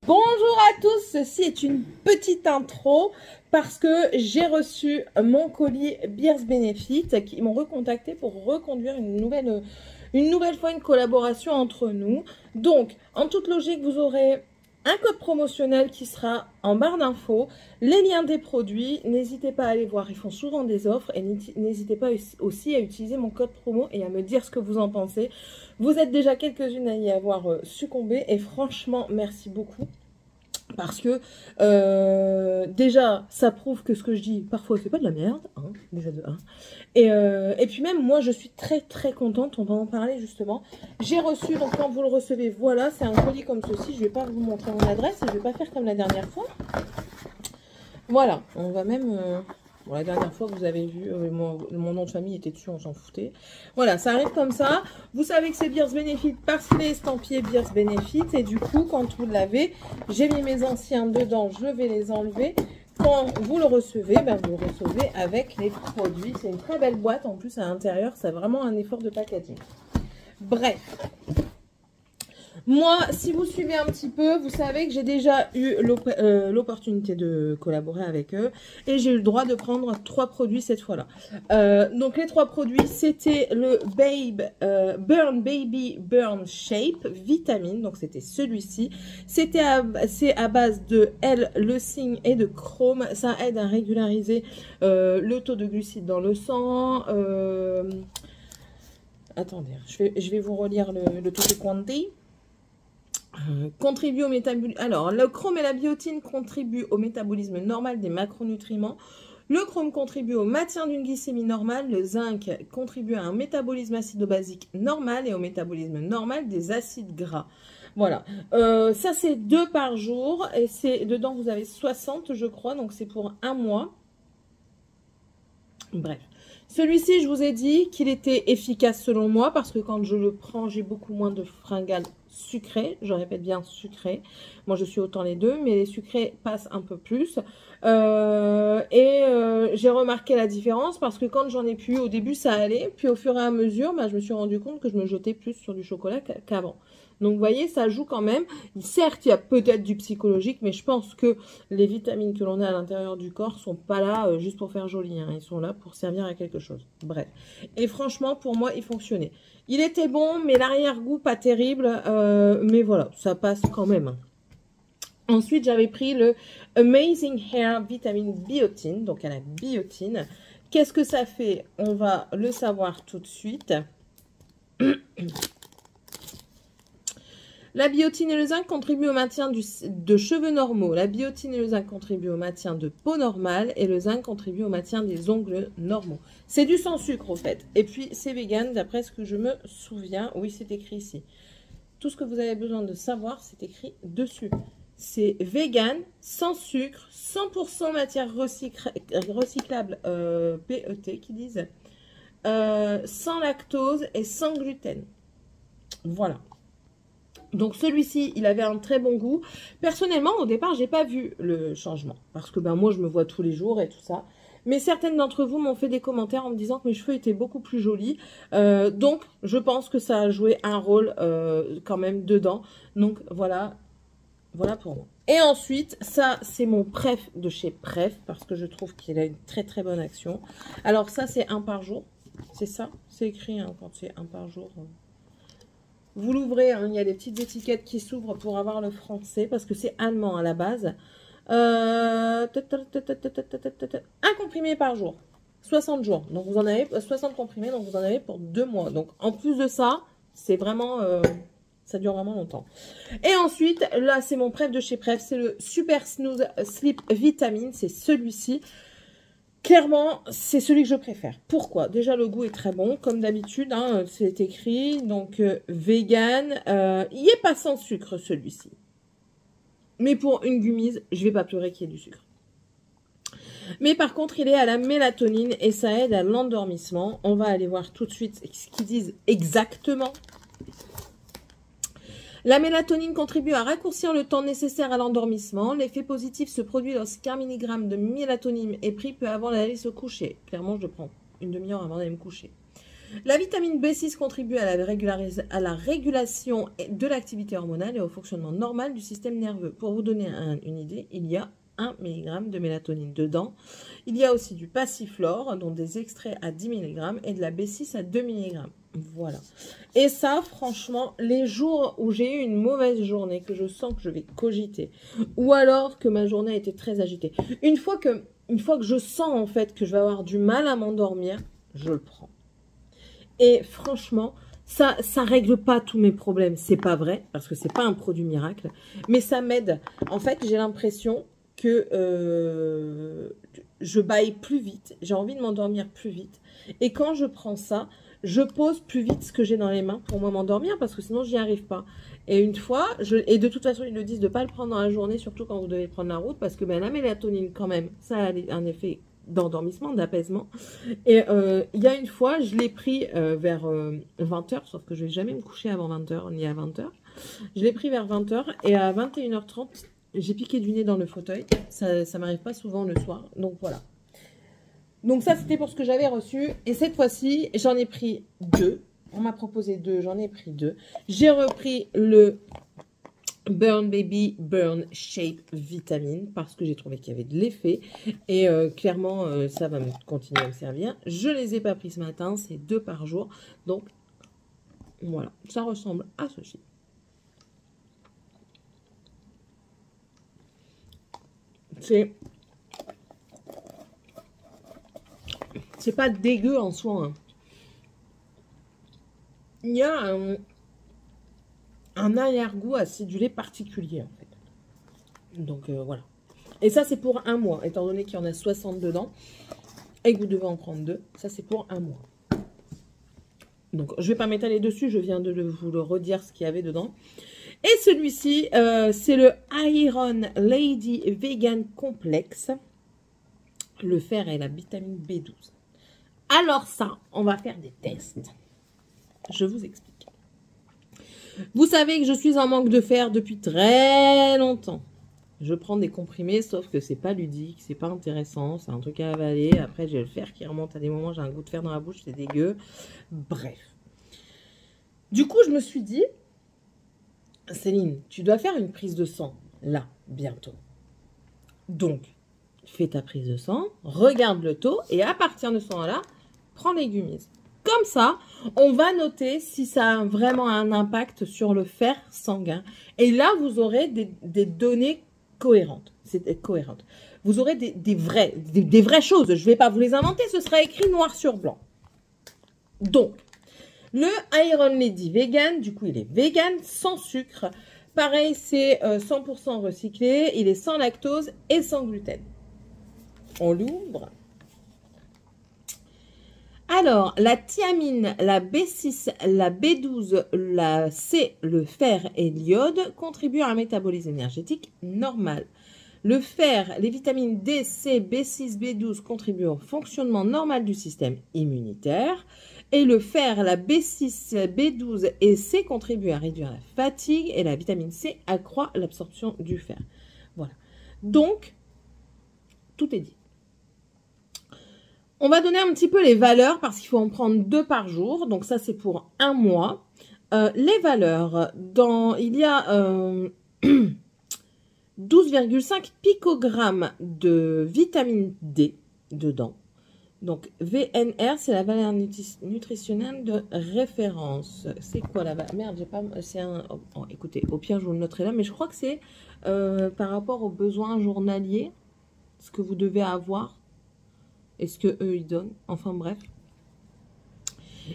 Bonjour à tous, ceci est une petite intro parce que j'ai reçu mon colis Beers Benefit qui m'ont recontacté pour reconduire une nouvelle fois une collaboration entre nous. Donc, en toute logique, vous aurez un code promotionnel qui sera en barre d'infos, les liens des produits, n'hésitez pas à aller voir, ils font souvent des offres et n'hésitez pas aussi à utiliser mon code promo et à me dire ce que vous en pensez. Vous êtes déjà quelques-unes à y avoir succombé et franchement, merci beaucoup. Parce que déjà, ça prouve que ce que je dis, parfois, c'est pas de la merde, hein, déjà de 1. Et puis même, moi, je suis très très contente, on va en parler justement. J'ai reçu, donc quand vous le recevez, voilà, c'est un colis comme ceci. Je vais pas vous montrer mon adresse et je vais pas faire comme la dernière fois. Voilà, on va même... Bon, la dernière fois, vous avez vu, mon nom de famille était dessus, on s'en foutait. Voilà, ça arrive comme ça. Vous savez que c'est Beers Benefit parce qu'il est estampillé Beers Benefit. Et du coup, quand vous l'avez, j'ai mis mes anciens dedans, je vais les enlever. Quand vous le recevez, ben, vous le recevez avec les produits. C'est une très belle boîte. En plus, à l'intérieur, c'est vraiment un effort de packaging. Bref. Moi, si vous suivez un petit peu, vous savez que j'ai déjà eu l'opportunité de collaborer avec eux et j'ai eu le droit de prendre 3 produits cette fois-là. Donc, les 3 produits, c'était le Burn Baby Burn Shape Vitamine. Donc, c'était celui-ci. C'est à base de L-leucine et de chrome. Ça aide à régulariser le taux de glucides dans le sang. Attendez, je vais vous relire le taux de quantité. Contribue au métabolisme. Alors, le chrome et la biotine contribuent au métabolisme normal des macronutriments. Le chrome contribue au maintien d'une glycémie normale. Le zinc contribue à un métabolisme acido-basique normal et au métabolisme normal des acides gras. Voilà. Ça, c'est 2 par jour. Et c'est dedans, vous avez 60, je crois. Donc, c'est pour 1 mois. Bref. Celui-ci, je vous ai dit qu'il était efficace selon moi parce que quand je le prends, j'ai beaucoup moins de fringales sucrées. Je répète bien sucrées. Moi, je suis autant les deux, mais les sucrés passent un peu plus. J'ai remarqué la différence parce que quand j'en ai pu, au début, ça allait. Puis au fur et à mesure, bah, je me suis rendu compte que je me jetais plus sur du chocolat qu'avant. Donc, vous voyez, ça joue quand même. Certes, il y a peut-être du psychologique, mais je pense que les vitamines que l'on a à l'intérieur du corps sont pas là juste pour faire joli. Hein. Ils sont là pour servir à quelque chose. Bref. Et franchement, pour moi, il fonctionnait. Il était bon, mais l'arrière-goût, pas terrible. Mais voilà, ça passe quand même. Ensuite, j'avais pris le Amazing Hair Vitamine Biotine. Donc, à la biotine. Qu'est-ce que ça fait? On va le savoir tout de suite. La biotine et le zinc contribuent au maintien de cheveux normaux. La biotine et le zinc contribuent au maintien de peau normale. Et le zinc contribue au maintien des ongles normaux. C'est du sans sucre, au fait. Et puis, c'est vegan, d'après ce que je me souviens. Oui, c'est écrit ici. Tout ce que vous avez besoin de savoir, c'est écrit dessus. C'est vegan, sans sucre, 100% matière recyclable PET, qui disent. Sans lactose et sans gluten. Voilà. Donc celui-ci, il avait un très bon goût. Personnellement, au départ, j'ai pas vu le changement. Parce que ben, moi, je me vois tous les jours et tout ça. Mais certaines d'entre vous m'ont fait des commentaires en me disant que mes cheveux étaient beaucoup plus jolis. Donc, je pense que ça a joué un rôle quand même dedans. Donc, voilà pour moi. Et ensuite, ça, c'est mon Pref de chez Pref. Parce que je trouve qu'il a une très très bonne action. Alors ça, c'est 1 par jour. C'est ça, c'est écrit hein, quand c'est 1 par jour. Vous l'ouvrez, hein, il y a des petites étiquettes qui s'ouvrent pour avoir le français, parce que c'est allemand à la base. Un comprimé par jour, 60 jours. Donc vous en avez 60 comprimés, donc vous en avez pour 2 mois. Donc en plus de ça, c'est vraiment, ça dure vraiment longtemps. Et ensuite, là c'est mon Pref de chez Pref, c'est le Super Snooze Sleep Vitamine, c'est celui-ci. Clairement, c'est celui que je préfère. Pourquoi? Déjà, le goût est très bon, comme d'habitude, hein, c'est écrit. Donc, vegan. Il n'est pas sans sucre, celui-ci. Mais pour une gummise, je ne vais pas pleurer qu'il y ait du sucre. Mais par contre, il est à la mélatonine et ça aide à l'endormissement. On va aller voir tout de suite ce qu'ils disent exactement. La mélatonine contribue à raccourcir le temps nécessaire à l'endormissement. L'effet positif se produit lorsqu'un milligramme de mélatonine est pris peu avant d'aller se coucher. Clairement, je prends une demi-heure avant d'aller me coucher. La vitamine B6 contribue à la régulation de l'activité hormonale et au fonctionnement normal du système nerveux. Pour vous donner une idée, il y a 1 mg de mélatonine dedans. Il y a aussi du passiflore, dont des extraits à 10 mg et de la B6 à 2 mg. Voilà. Et ça, franchement, les jours où j'ai eu une mauvaise journée, que je sens que je vais cogiter, ou alors que ma journée a été très agitée, une fois que je sens en fait que je vais avoir du mal à m'endormir, je le prends. Et franchement, ça règle pas tous mes problèmes. C'est pas vrai, parce que c'est pas un produit miracle, mais ça m'aide. En fait, j'ai l'impression que je baille plus vite. J'ai envie de m'endormir plus vite. Et quand je prends ça, je pose plus vite ce que j'ai dans les mains pour moi m'endormir, parce que sinon, j'y arrive pas. Et une fois, et de toute façon, ils le disent de ne pas le prendre dans la journée, surtout quand vous devez prendre la route, parce que ben, la mélatonine, quand même, ça a un effet d'endormissement, d'apaisement. Et il y a une fois, je l'ai pris vers 20h, sauf que je ne vais jamais me coucher avant 20h, ni à 20h. Je l'ai pris vers 20h, et à 21h30, j'ai piqué du nez dans le fauteuil. Ça ne m'arrive pas souvent le soir, donc voilà. Donc ça, c'était pour ce que j'avais reçu. Et cette fois-ci, j'en ai pris 2. On m'a proposé 2, j'en ai pris 2. J'ai repris le Burn Baby Burn Shape Vitamine parce que j'ai trouvé qu'il y avait de l'effet. Et clairement, ça va continuer à me servir. Je ne les ai pas pris ce matin, c'est 2 par jour. Donc, voilà, ça ressemble à ceci. C'est pas dégueu en soi. Hein. Il y a un arrière-goût acidulé particulier, en fait. Donc, voilà. Et ça, c'est pour 1 mois, étant donné qu'il y en a 60 dedans. Et que vous devez en prendre 2. Ça, c'est pour 1 mois. Donc, je ne vais pas m'étaler dessus. Je viens de vous le redire ce qu'il y avait dedans. Et celui-ci, c'est le Iron Lady Vegan Complex. Le fer et la vitamine B12. Alors ça, on va faire des tests. Je vous explique. Vous savez que je suis en manque de fer depuis très longtemps. Je prends des comprimés, sauf que c'est pas ludique, c'est pas intéressant, c'est un truc à avaler. Après, j'ai le fer qui remonte à des moments, j'ai un goût de fer dans la bouche, c'est dégueu. Bref. Du coup, je me suis dit, Céline, tu dois faire une prise de sang, là, bientôt. Donc, fais ta prise de sang, regarde le taux, et à partir de ce moment-là, prends les Gummies. Comme ça, on va noter si ça a vraiment un impact sur le fer sanguin. Et là, vous aurez des données cohérentes. C'est cohérente. Vous aurez des vraies choses. Je ne vais pas vous les inventer, ce sera écrit noir sur blanc. Donc, le Iron Lady Vegan, du coup, il est vegan, sans sucre. Pareil, c'est 100% recyclé. Il est sans lactose et sans gluten. On l'ouvre. Alors, la thiamine, la B6, la B12, la C, le fer et l'iode contribuent à un métabolisme énergétique normal. Le fer, les vitamines D, C, B6, B12 contribuent au fonctionnement normal du système immunitaire. Et le fer, la B6, B12 et C contribuent à réduire la fatigue et la vitamine C accroît l'absorption du fer. Voilà. Donc, tout est dit. On va donner un petit peu les valeurs parce qu'il faut en prendre 2 par jour. Donc ça, c'est pour 1 mois. Les valeurs, il y a 12,5 picogrammes de vitamine D dedans. Donc VNR, c'est la valeur nutritionnelle de référence. C'est quoi la valeur? Merde, j'ai pas... C'est un... Oh, écoutez, au pire, je vous le noterai là. Mais je crois que c'est par rapport aux besoins journaliers, ce que vous devez avoir. Et ce que eux ils donnent. Enfin bref.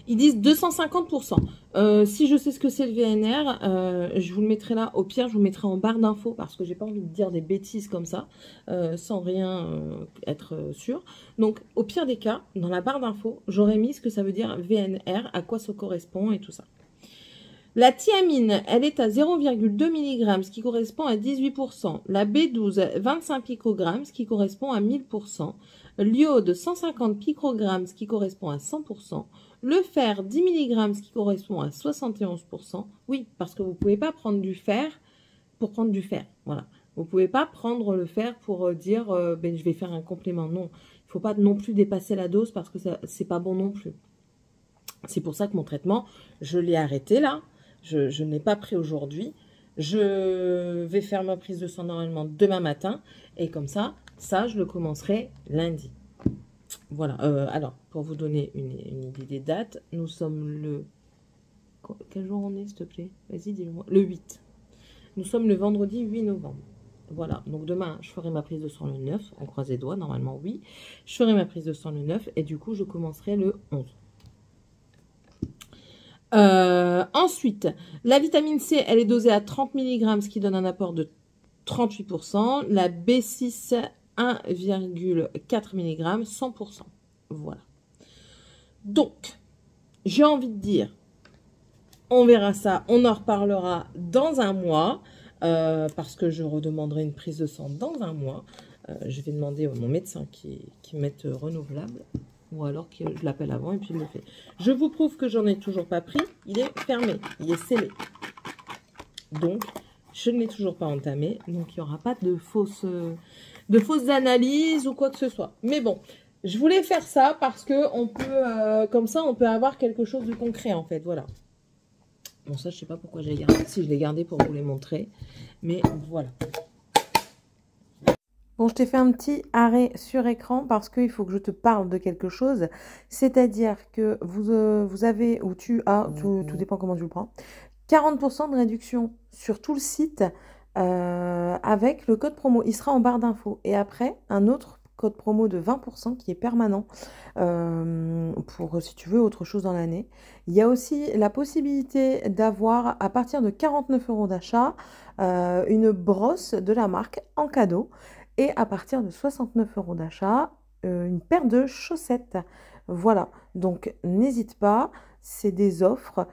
Ils disent 250%. Si je sais ce que c'est le VNR, je vous le mettrai là. Au pire, je vous mettrai en barre d'infos parce que j'ai pas envie de dire des bêtises comme ça, sans rien être sûr. Donc, au pire des cas, dans la barre d'infos, j'aurais mis ce que ça veut dire VNR, à quoi ça correspond et tout ça. La thiamine, elle est à 0,2 mg, ce qui correspond à 18%. La B12, 25 picogrammes, ce qui correspond à 1000%. L'iode, 150 picogrammes, ce qui correspond à 100%. Le fer, 10 mg, ce qui correspond à 71%. Oui, parce que vous ne pouvez pas prendre du fer pour prendre du fer. Voilà. Vous ne pouvez pas prendre le fer pour dire ben, je vais faire un complément. Non, il ne faut pas non plus dépasser la dose parce que ce n'est pas bon non plus. C'est pour ça que mon traitement, je l'ai arrêté là. Je ne l'ai pas pris aujourd'hui. Je vais faire ma prise de sang normalement demain matin. Et comme ça, je le commencerai lundi. Voilà. Alors, pour vous donner une idée des dates, nous sommes le... Quel jour on est, s'il te plaît? Vas-y, dis-le-moi. Le 8. Nous sommes le vendredi 8 novembre. Voilà. Donc, demain, je ferai ma prise de sang le 9. On croise les doigts, normalement, oui. Je ferai ma prise de sang le 9. Et du coup, je commencerai le 11. Ensuite, la vitamine C, elle est dosée à 30 mg, ce qui donne un apport de 38%. La B6, 1,4 mg, 100%. Voilà. Donc, j'ai envie de dire, on verra ça, on en reparlera dans un mois, parce que je redemanderai une prise de sang dans un mois. Je vais demander à mon médecin qui mette renouvelable. Ou alors que je l'appelle avant et puis il le fait. Je vous prouve que j'en ai toujours pas pris. Il est fermé. Il est scellé. Donc, je ne l'ai toujours pas entamé. Donc, il n'y aura pas de fausses analyses ou quoi que ce soit. Mais bon, je voulais faire ça parce que on peut, comme ça, on peut avoir quelque chose de concret en fait. Voilà. Bon, ça, je sais pas pourquoi j'ai gardé. Si je l'ai gardé pour vous les montrer. Mais voilà. Bon, je t'ai fait un petit arrêt sur écran parce qu'il faut que je te parle de quelque chose. C'est-à-dire que vous avez, ou tu as, tout dépend comment tu le prends, 40% de réduction sur tout le site avec le code promo. Il sera en barre d'infos. Et après, un autre code promo de 20% qui est permanent pour, si tu veux, autre chose dans l'année. Il y a aussi la possibilité d'avoir, à partir de 49 € d'achat, une brosse de la marque en cadeau. Et à partir de 69 € d'achat, une paire de chaussettes. Voilà, donc n'hésite pas, c'est des offres.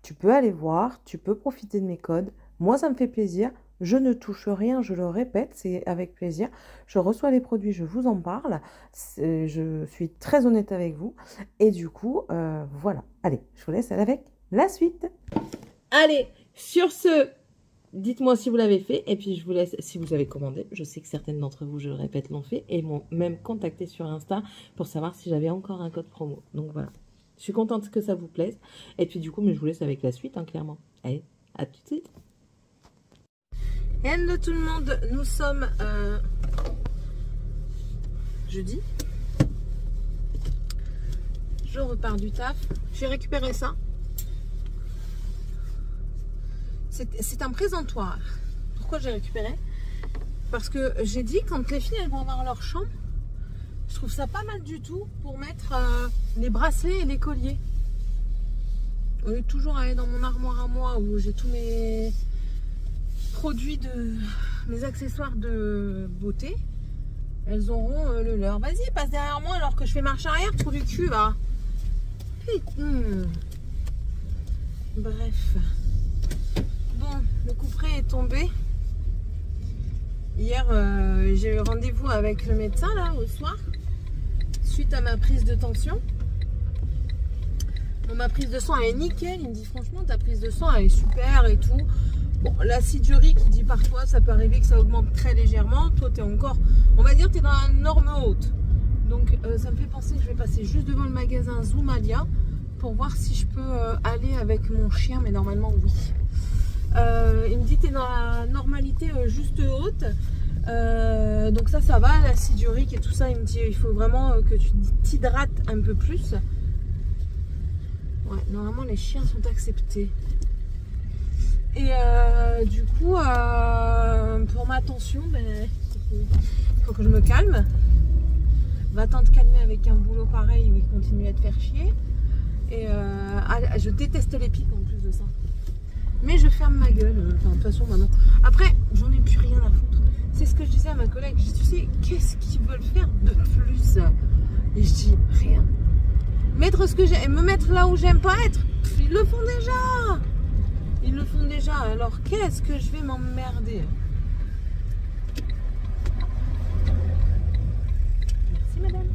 Tu peux aller voir, tu peux profiter de mes codes. Moi, ça me fait plaisir. Je ne touche rien, je le répète, c'est avec plaisir. Je reçois les produits, je vous en parle. Je suis très honnête avec vous. Et du coup, voilà. Allez, je vous laisse avec la suite. Allez, sur ce... Dites-moi si vous l'avez fait et puis je vous laisse si vous avez commandé. Je sais que certaines d'entre vous, je le répète, l'ont fait et m'ont même contacté sur Insta pour savoir si j'avais encore un code promo. Donc voilà, je suis contente que ça vous plaise. Et puis du coup, mais je vous laisse avec la suite, hein, clairement. Allez, à tout de suite. Hello tout le monde, nous sommes jeudi. Je repars du taf. J'ai récupéré ça. C'est un présentoir. Pourquoi j'ai récupéré? Parce que j'ai dit, quand les filles elles vont avoir leur chambre, je trouve ça pas mal du tout pour mettre les bracelets et les colliers. Au lieu de toujours aller dans mon armoire à moi où j'ai tous mes produits, mes accessoires de beauté, elles auront le leur. Vas-y, passe derrière moi alors que je fais marche arrière, trou du cul, va. Putain. Bref. Bon, le couperet est tombé. Hier, j'ai eu rendez-vous avec le médecin là au soir, suite à ma prise de tension. Bon, ma prise de sang elle est nickel. Il me dit franchement ta prise de sang elle est super et tout. Bon, l'acide urique il dit parfois ça peut arriver que ça augmente très légèrement. Toi tu es encore, on va dire tu es dans la norme haute. Donc ça me fait penser que je vais passer juste devant le magasin Zoomalia pour voir si je peux aller avec mon chien, mais normalement oui. Il me dit tu es dans la normalité juste haute, donc ça va, l'acide urique et tout ça. Il me dit il faut vraiment que tu t'hydrates un peu plus. Ouais, normalement les chiens sont acceptés. Et du coup pour ma tension, ben, il faut que je me calme. Va-t'en te calmer avec un boulot pareil où il continue à te faire chier. Et je déteste les pics en plus de ça. Mais je ferme ma gueule, enfin, de toute façon maintenant. Après, j'en ai plus rien à foutre. C'est ce que je disais à ma collègue. Je dis, tu sais, qu'est-ce qu'ils veulent faire de plus? Et je dis, rien. Mettre ce que j'aime, me mettre là où j'aime pas être, ils le font déjà. Ils le font déjà, alors qu'est-ce que je vais m'emmerder? Merci madame.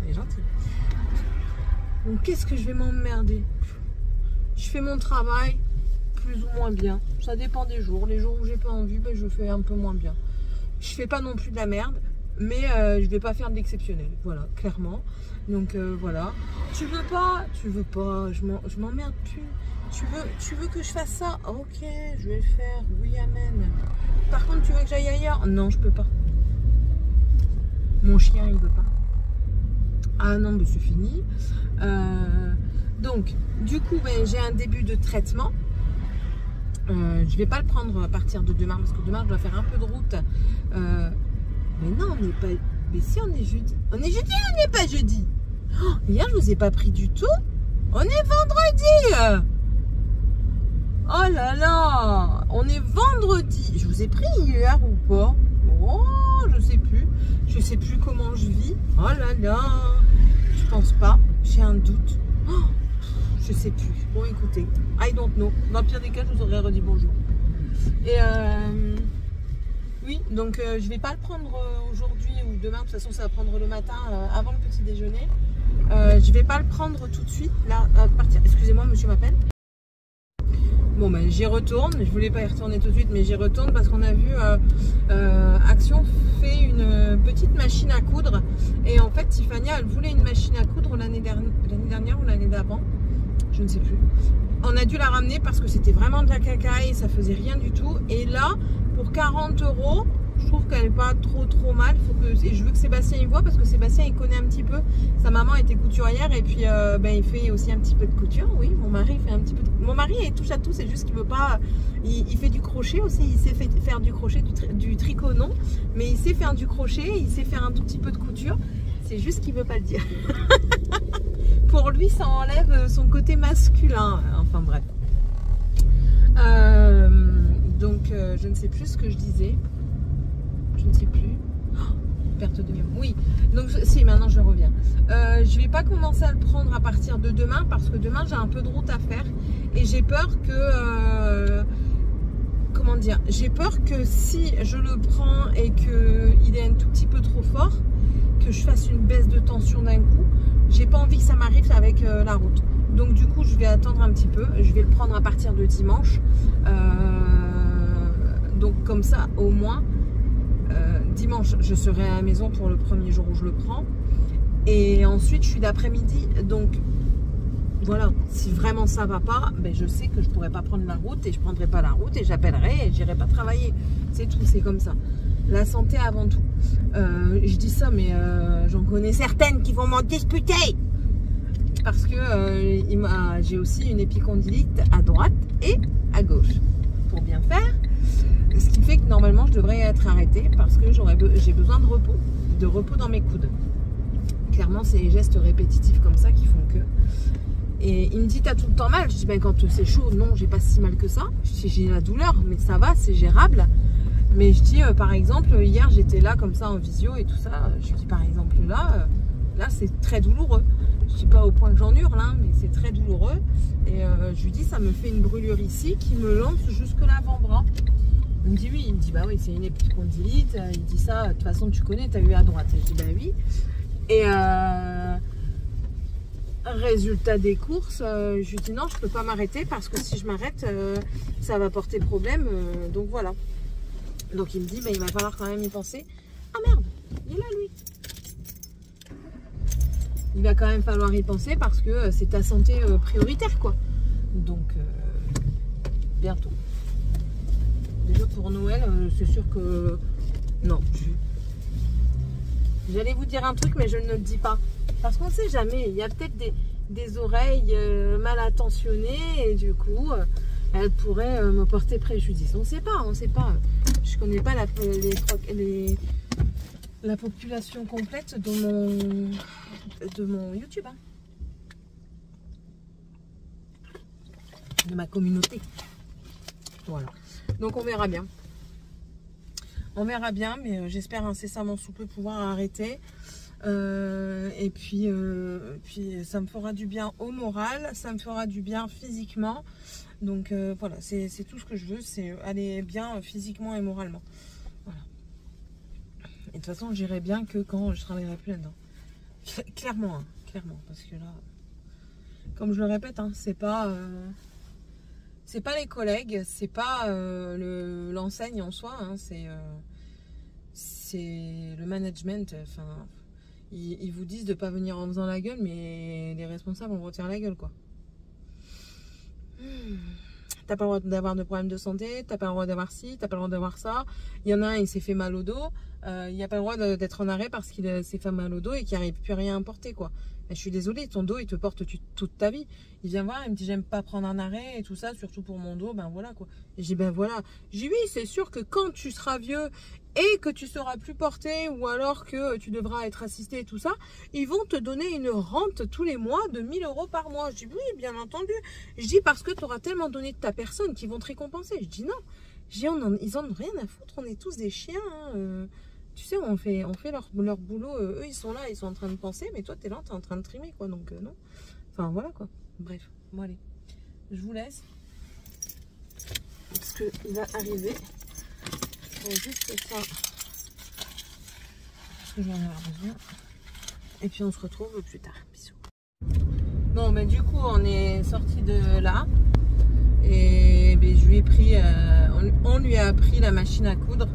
Elle est gentille. Donc qu'est-ce que je vais m'emmerder? Je fais mon travail plus ou moins bien. Ça dépend des jours. Les jours où j'ai pas envie, ben, je fais un peu moins bien. Je fais pas non plus de la merde. mais je vais pas faire de l'exceptionnel, voilà, clairement. Donc voilà. Tu veux pas, je m'emmerde plus. Tu veux que je fasse ça? Ok, je vais le faire. Oui, amen. Par contre, tu veux que j'aille ailleurs? Non, je peux pas. Mon chien, il veut pas. Ah non, mais c'est fini. Donc, du coup, ben, j'ai un début de traitement. Je vais pas le prendre à partir de demain parce que demain, je dois faire un peu de route. Mais non, on n'est pas... Mais si, on est jeudi. On est jeudi, on n'est pas jeudi. Oh, hier, je vous ai pas pris du tout. On est vendredi. Oh là là, on est vendredi. Je vous ai pris hier ou pas? Oh, je sais plus. Je sais plus comment je vis. Oh là là, je pense pas. J'ai un doute. Oh, je sais plus. Bon, écoutez, I don't know. Dans le pire des cas, je vous aurais redit bonjour. Et oui, donc je vais pas le prendre aujourd'hui ou demain. De toute façon, ça va prendre le matin avant le petit déjeuner. Je vais pas le prendre tout de suite. Là, à partir. Excusez-moi, monsieur m'appelle. Bon ben j'y retourne, je voulais pas y retourner tout de suite mais j'y retourne parce qu'on a vu Action fait une petite machine à coudre et en fait Tiffany elle voulait une machine à coudre l'année dernière ou l'année d'avant, je ne sais plus. On a dû la ramener parce que c'était vraiment de la caca et ça faisait rien du tout et là pour 40 €, je trouve qu'elle n'est pas trop mal. Et je veux que Sébastien y voit parce que Sébastien il connaît un petit peu. Sa maman était couturière et puis ben, il fait aussi un petit peu de couture. Oui, mon mari fait un petit peu de... Mon mari il touche à tout, c'est juste qu'il veut pas. Il fait du crochet aussi. Il sait faire du crochet, du tricot non, mais il sait faire du crochet. Il sait faire un tout petit peu de couture. C'est juste qu'il veut pas le dire. Pour lui, ça enlève son côté masculin. Enfin bref. Donc je ne sais plus ce que je disais. Je ne sais plus. Oh, perte de mémoire. Oui, donc si, maintenant je reviens. Je vais pas commencer à le prendre à partir de demain parce que demain j'ai un peu de route à faire et j'ai peur que comment dire, j'ai peur que si je le prends et que il est un tout petit peu trop fort, que je fasse une baisse de tension d'un coup. J'ai pas envie que ça m'arrive avec la route. Donc du coup je vais attendre un petit peu. Je vais le prendre à partir de dimanche. Donc comme ça au moins. Dimanche, je serai à la maison pour le premier jour où je le prends. Et ensuite, je suis d'après-midi. Donc, voilà, si vraiment ça va pas, ben, je sais que je pourrai pas prendre la route et je prendrai pas la route et j'appellerai et j'irai pas travailler. C'est tout, c'est comme ça. La santé avant tout. Je dis ça, mais j'en connais certaines qui vont m'en disputer. Parce que j'ai aussi une épicondylite à droite et à gauche. Pour bien faire. Ce qui fait que normalement je devrais être arrêtée parce que j'ai besoin de repos dans mes coudes. Clairement c'est les gestes répétitifs comme ça qui font que. Et il me dit t'as tout le temps mal. Je dis ben quand c'est chaud non j'ai pas si mal que ça. J'ai la douleur mais ça va c'est gérable. Mais je dis par exemple hier j'étais là comme ça en visio et tout ça. Je dis par exemple là c'est très douloureux. Je dis pas au point que j'en hurle hein, mais c'est très douloureux. Et je lui dis ça me fait une brûlure ici qui me lance jusque l'avant-bras. Il me dit oui, il me dit bah oui c'est une épicondylite, il dit ça, de toute façon tu connais, t'as eu à droite. Je dis bah oui. Et résultat des courses, je lui dis non je peux pas m'arrêter parce que si je m'arrête ça va porter problème, donc voilà. Donc il me dit bah il va falloir quand même y penser. Ah merde, il est là lui. Il va quand même falloir y penser parce que c'est ta santé prioritaire quoi. Donc bientôt. Déjà pour Noël, c'est sûr que... Non, j'allais vous dire un truc, mais je ne le dis pas. Parce qu'on ne sait jamais. Il y a peut-être des oreilles mal intentionnées et du coup, elles pourraient me porter préjudice. On ne sait pas, on ne sait pas. Je ne connais pas la population complète de mon YouTube. Hein. De ma communauté. Voilà. Donc on verra bien. On verra bien, mais j'espère incessamment sous peu pouvoir arrêter. Et puis ça me fera du bien au moral, ça me fera du bien physiquement. Donc voilà, c'est tout ce que je veux, c'est aller bien physiquement et moralement. Voilà. Et de toute façon, j'irai bien que quand je travaillerai plus là-dedans. Clairement, hein, clairement, parce que là, comme je le répète, hein, c'est pas les collègues, c'est pas l'enseigne en soi, hein, c'est le management, enfin, ils vous disent de pas venir en faisant la gueule, mais les responsables vont retirer la gueule, quoi. T'as pas le droit d'avoir de problème de santé, t'as pas le droit d'avoir ci, t'as pas le droit d'avoir ça. Il y en a un, il s'est fait mal au dos, il n'y a pas le droit d'être en arrêt parce qu'il s'est fait mal au dos et qu'il n'arrive plus rien à porter, quoi. Et je suis désolée, ton dos, il te porte toute ta vie. Il vient voir, il me dit, j'aime pas prendre un arrêt et tout ça, surtout pour mon dos, ben voilà, quoi. Et j'ai dit, ben voilà. J'ai dit, oui, c'est sûr que quand tu seras vieux et que tu seras plus porté ou alors que tu devras être assisté et tout ça, ils vont te donner une rente tous les mois de 1 000 € par mois. Je dis, oui, bien entendu. Je dis, parce que tu auras tellement donné de ta personne qu'ils vont te récompenser. Je dis, non. Je dis, ils en ont rien à foutre, on est tous des chiens, hein. Tu sais, on fait leur boulot, eux ils sont là, ils sont en train de penser, mais toi t'es là, t'es en train de trimer, quoi, donc non. Enfin voilà, quoi. Bref, bon allez, je vous laisse, parce qu'il va arriver, juste ça, parce que j'en ai besoin, et puis on se retrouve plus tard, bisous. Bon, mais du coup on est sorti de là, et ben, je lui ai pris, on lui a pris la machine à coudre.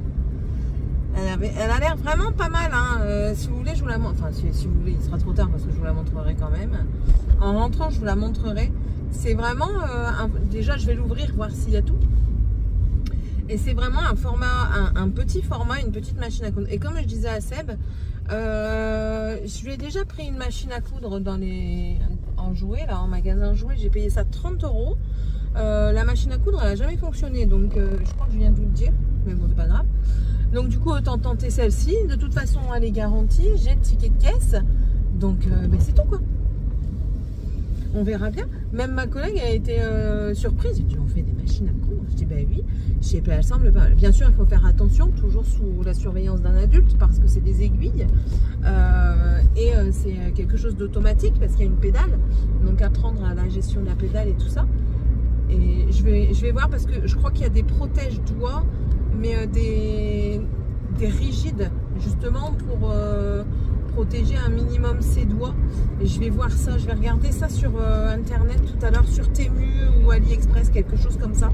Elle a l'air vraiment pas mal, hein. Si vous voulez, je vous la montre. Enfin, si vous voulez, il sera trop tard parce que je vous la montrerai quand même. En rentrant, je vous la montrerai. C'est vraiment... déjà, je vais l'ouvrir, voir s'il y a tout. Et c'est vraiment un format, un petit format, une petite machine à coudre. Et comme je disais à Seb, je lui ai déjà pris une machine à coudre en jouet, là, en magasin jouet. J'ai payé ça 30 €. La machine à coudre, elle n'a jamais fonctionné. Donc, je crois que je viens de vous le dire. Mais bon, c'est pas grave. Donc du coup autant tenter celle-ci. De toute façon elle est garantie, j'ai le ticket de caisse. Donc ben, c'est tout, quoi. On verra bien. Même ma collègue a été surprise. Elle dit, on fait des machines à coudre. Je dis ben oui. Je sais pas, elle semble pas. Bien sûr il faut faire attention, toujours sous la surveillance d'un adulte, parce que c'est des aiguilles. C'est quelque chose d'automatique parce qu'il y a une pédale. Donc apprendre à la gestion de la pédale et tout ça. Et je vais voir parce que je crois qu'il y a des protège-doigts, mais des rigides justement pour protéger un minimum ses doigts. Et je vais voir ça, je vais regarder ça sur internet tout à l'heure, sur Temu ou AliExpress, quelque chose comme ça.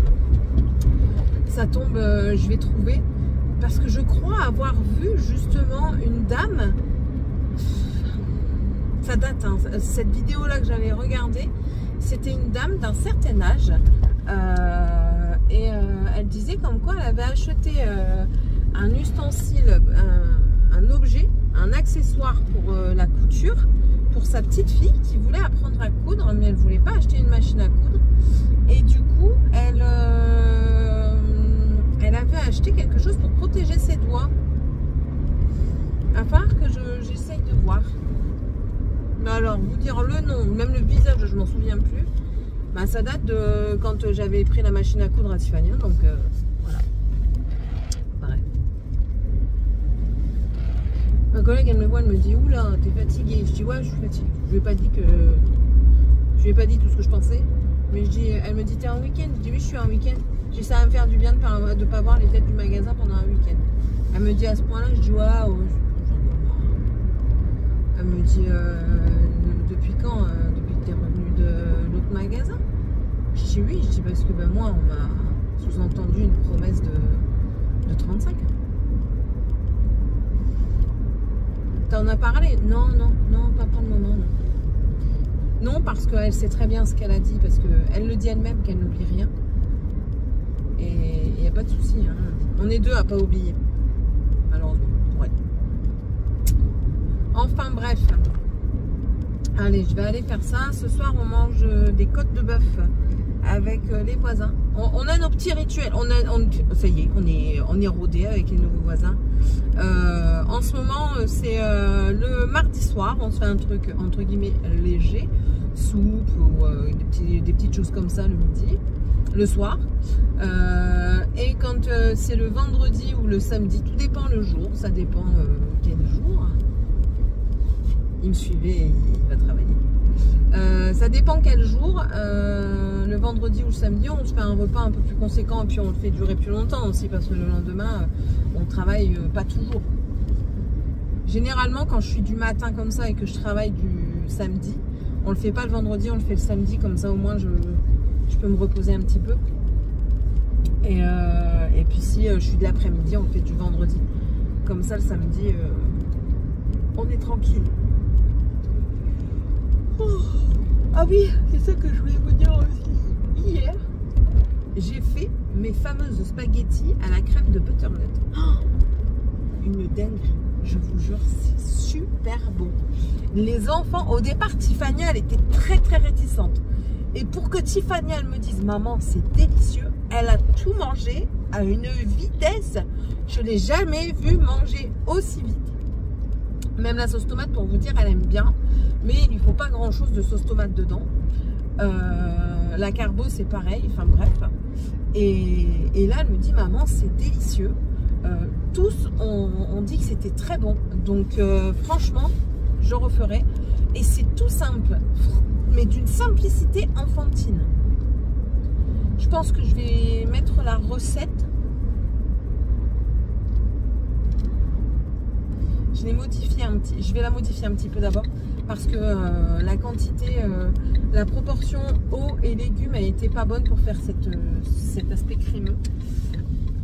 Ça tombe, je vais trouver, parce que je crois avoir vu justement une dame, ça date, hein, cette vidéo là que j'avais regardée, c'était une dame d'un certain âge. Elle disait comme quoi elle avait acheté un ustensile, un objet, un accessoire pour la couture pour sa petite fille qui voulait apprendre à coudre, mais elle ne voulait pas acheter une machine à coudre. Et du coup, elle avait acheté quelque chose pour protéger ses doigts. Il va falloir que j'essaye de voir. Mais alors, vous dire le nom, même le visage, je m'en souviens plus. Bah, ça date de quand j'avais pris la machine à coudre à Tiffany, donc voilà. Pareil. Ma collègue, elle me voit, elle me dit, oula, t'es fatiguée. Je dis, ouais, je suis fatiguée. Je lui ai pas dit tout ce que je pensais. Mais elle me dit, t'es en week-end? Je dis, oui, je suis en week-end. Je dis, ça va me faire du bien de pas voir les têtes du magasin pendant un week-end. Elle me dit à ce point-là, je dis, waouh. Elle me dit, depuis quand? Depuis que t'es revenu de l'autre magasin? Je dis oui, je dis parce que ben, moi, on m'a sous-entendu une promesse de 35. T'en as parlé? Non, pas pour le moment, non. Non, parce qu'elle sait très bien ce qu'elle a dit, parce qu'elle le dit elle-même qu'elle n'oublie rien. Et il n'y a pas de souci, hein. On est deux à pas oublier, malheureusement. Ouais. Enfin bref. Allez, je vais aller faire ça. Ce soir, on mange des côtes de bœuf avec les voisins. On a nos petits rituels. Ça y est, on est rodé avec les nouveaux voisins. En ce moment, c'est le mardi soir. On se fait un truc entre guillemets léger, soupe ou des petites choses comme ça le midi, le soir. Et quand c'est le vendredi ou le samedi, tout dépend le jour. Ça dépend quel jour. Il me suivait et il va travailler. Ça dépend quel jour. Le vendredi ou le samedi, on se fait un repas un peu plus conséquent et puis on le fait durer plus longtemps aussi parce que le lendemain, on travaille pas toujours. Généralement, quand je suis du matin comme ça et que je travaille du samedi, on le fait pas le vendredi, on le fait le samedi, comme ça au moins je peux me reposer un petit peu. Et puis si je suis de l'après-midi, on le fait du vendredi. Comme ça, le samedi, on est tranquille. Oh. Ah oui, c'est ça que je voulais vous dire aussi. Hier, j'ai fait mes fameuses spaghettis à la crème de butternut. Oh, une dinguerie, je vous jure, c'est super bon. Les enfants, au départ, Tiffany, elle était très réticente. Et pour que Tiffany, elle me dise, maman, c'est délicieux, elle a tout mangé à une vitesse. Je ne l'ai jamais vue manger aussi vite. Même la sauce tomate, pour vous dire, elle aime bien. Mais il ne lui faut pas grand chose de sauce tomate dedans. La carbo, c'est pareil. Enfin bref. Et là, elle me dit, maman, c'est délicieux. Tous on dit que c'était très bon. Donc franchement, je referai. Et c'est tout simple. Mais d'une simplicité enfantine. Je pense que je vais mettre la recette. Je vais la modifier un petit peu d'abord parce que la quantité, la proportion eau et légumes a été pas bonne pour faire cet aspect crémeux.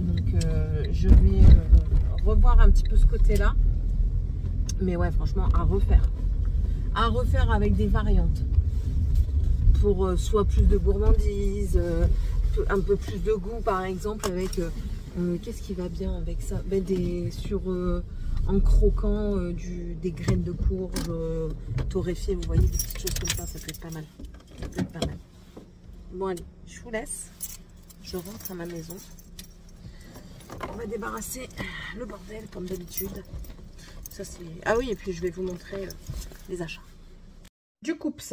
Donc je vais revoir un petit peu ce côté-là. Mais ouais, franchement, à refaire avec des variantes pour soit plus de gourmandise, un peu plus de goût, par exemple avec qu'est-ce qui va bien avec ça, ben, en croquant des graines de courge torréfiées, vous voyez, des petites choses comme ça peut être pas mal. Ça peut être pas mal. Bon allez, je vous laisse. Je rentre à ma maison. On va débarrasser le bordel comme d'habitude. Ça c'est. Ah oui, et puis je vais vous montrer les achats. Du coups.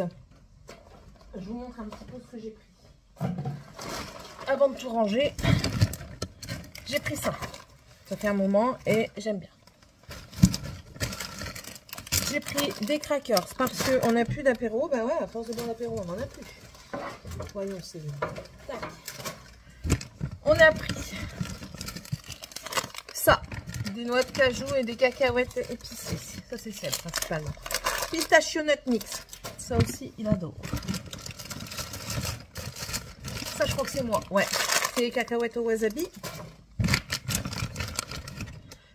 Je vous montre un petit peu ce que j'ai pris. Avant de tout ranger, j'ai pris ça. Ça fait un moment et j'aime bien. J'ai pris des crackers parce qu'on n'a plus d'apéro. Bah ouais, à force de boire l'apéro, on n'en a plus. Voyons, c'est... Tac. On a pris ça. Des noix de cajou et des cacahuètes épicées. Ça, c'est celle principalement. Pistachio nut mix. Ça aussi, il adore. Ça, je crois que c'est moi. Ouais. C'est les cacahuètes au wasabi.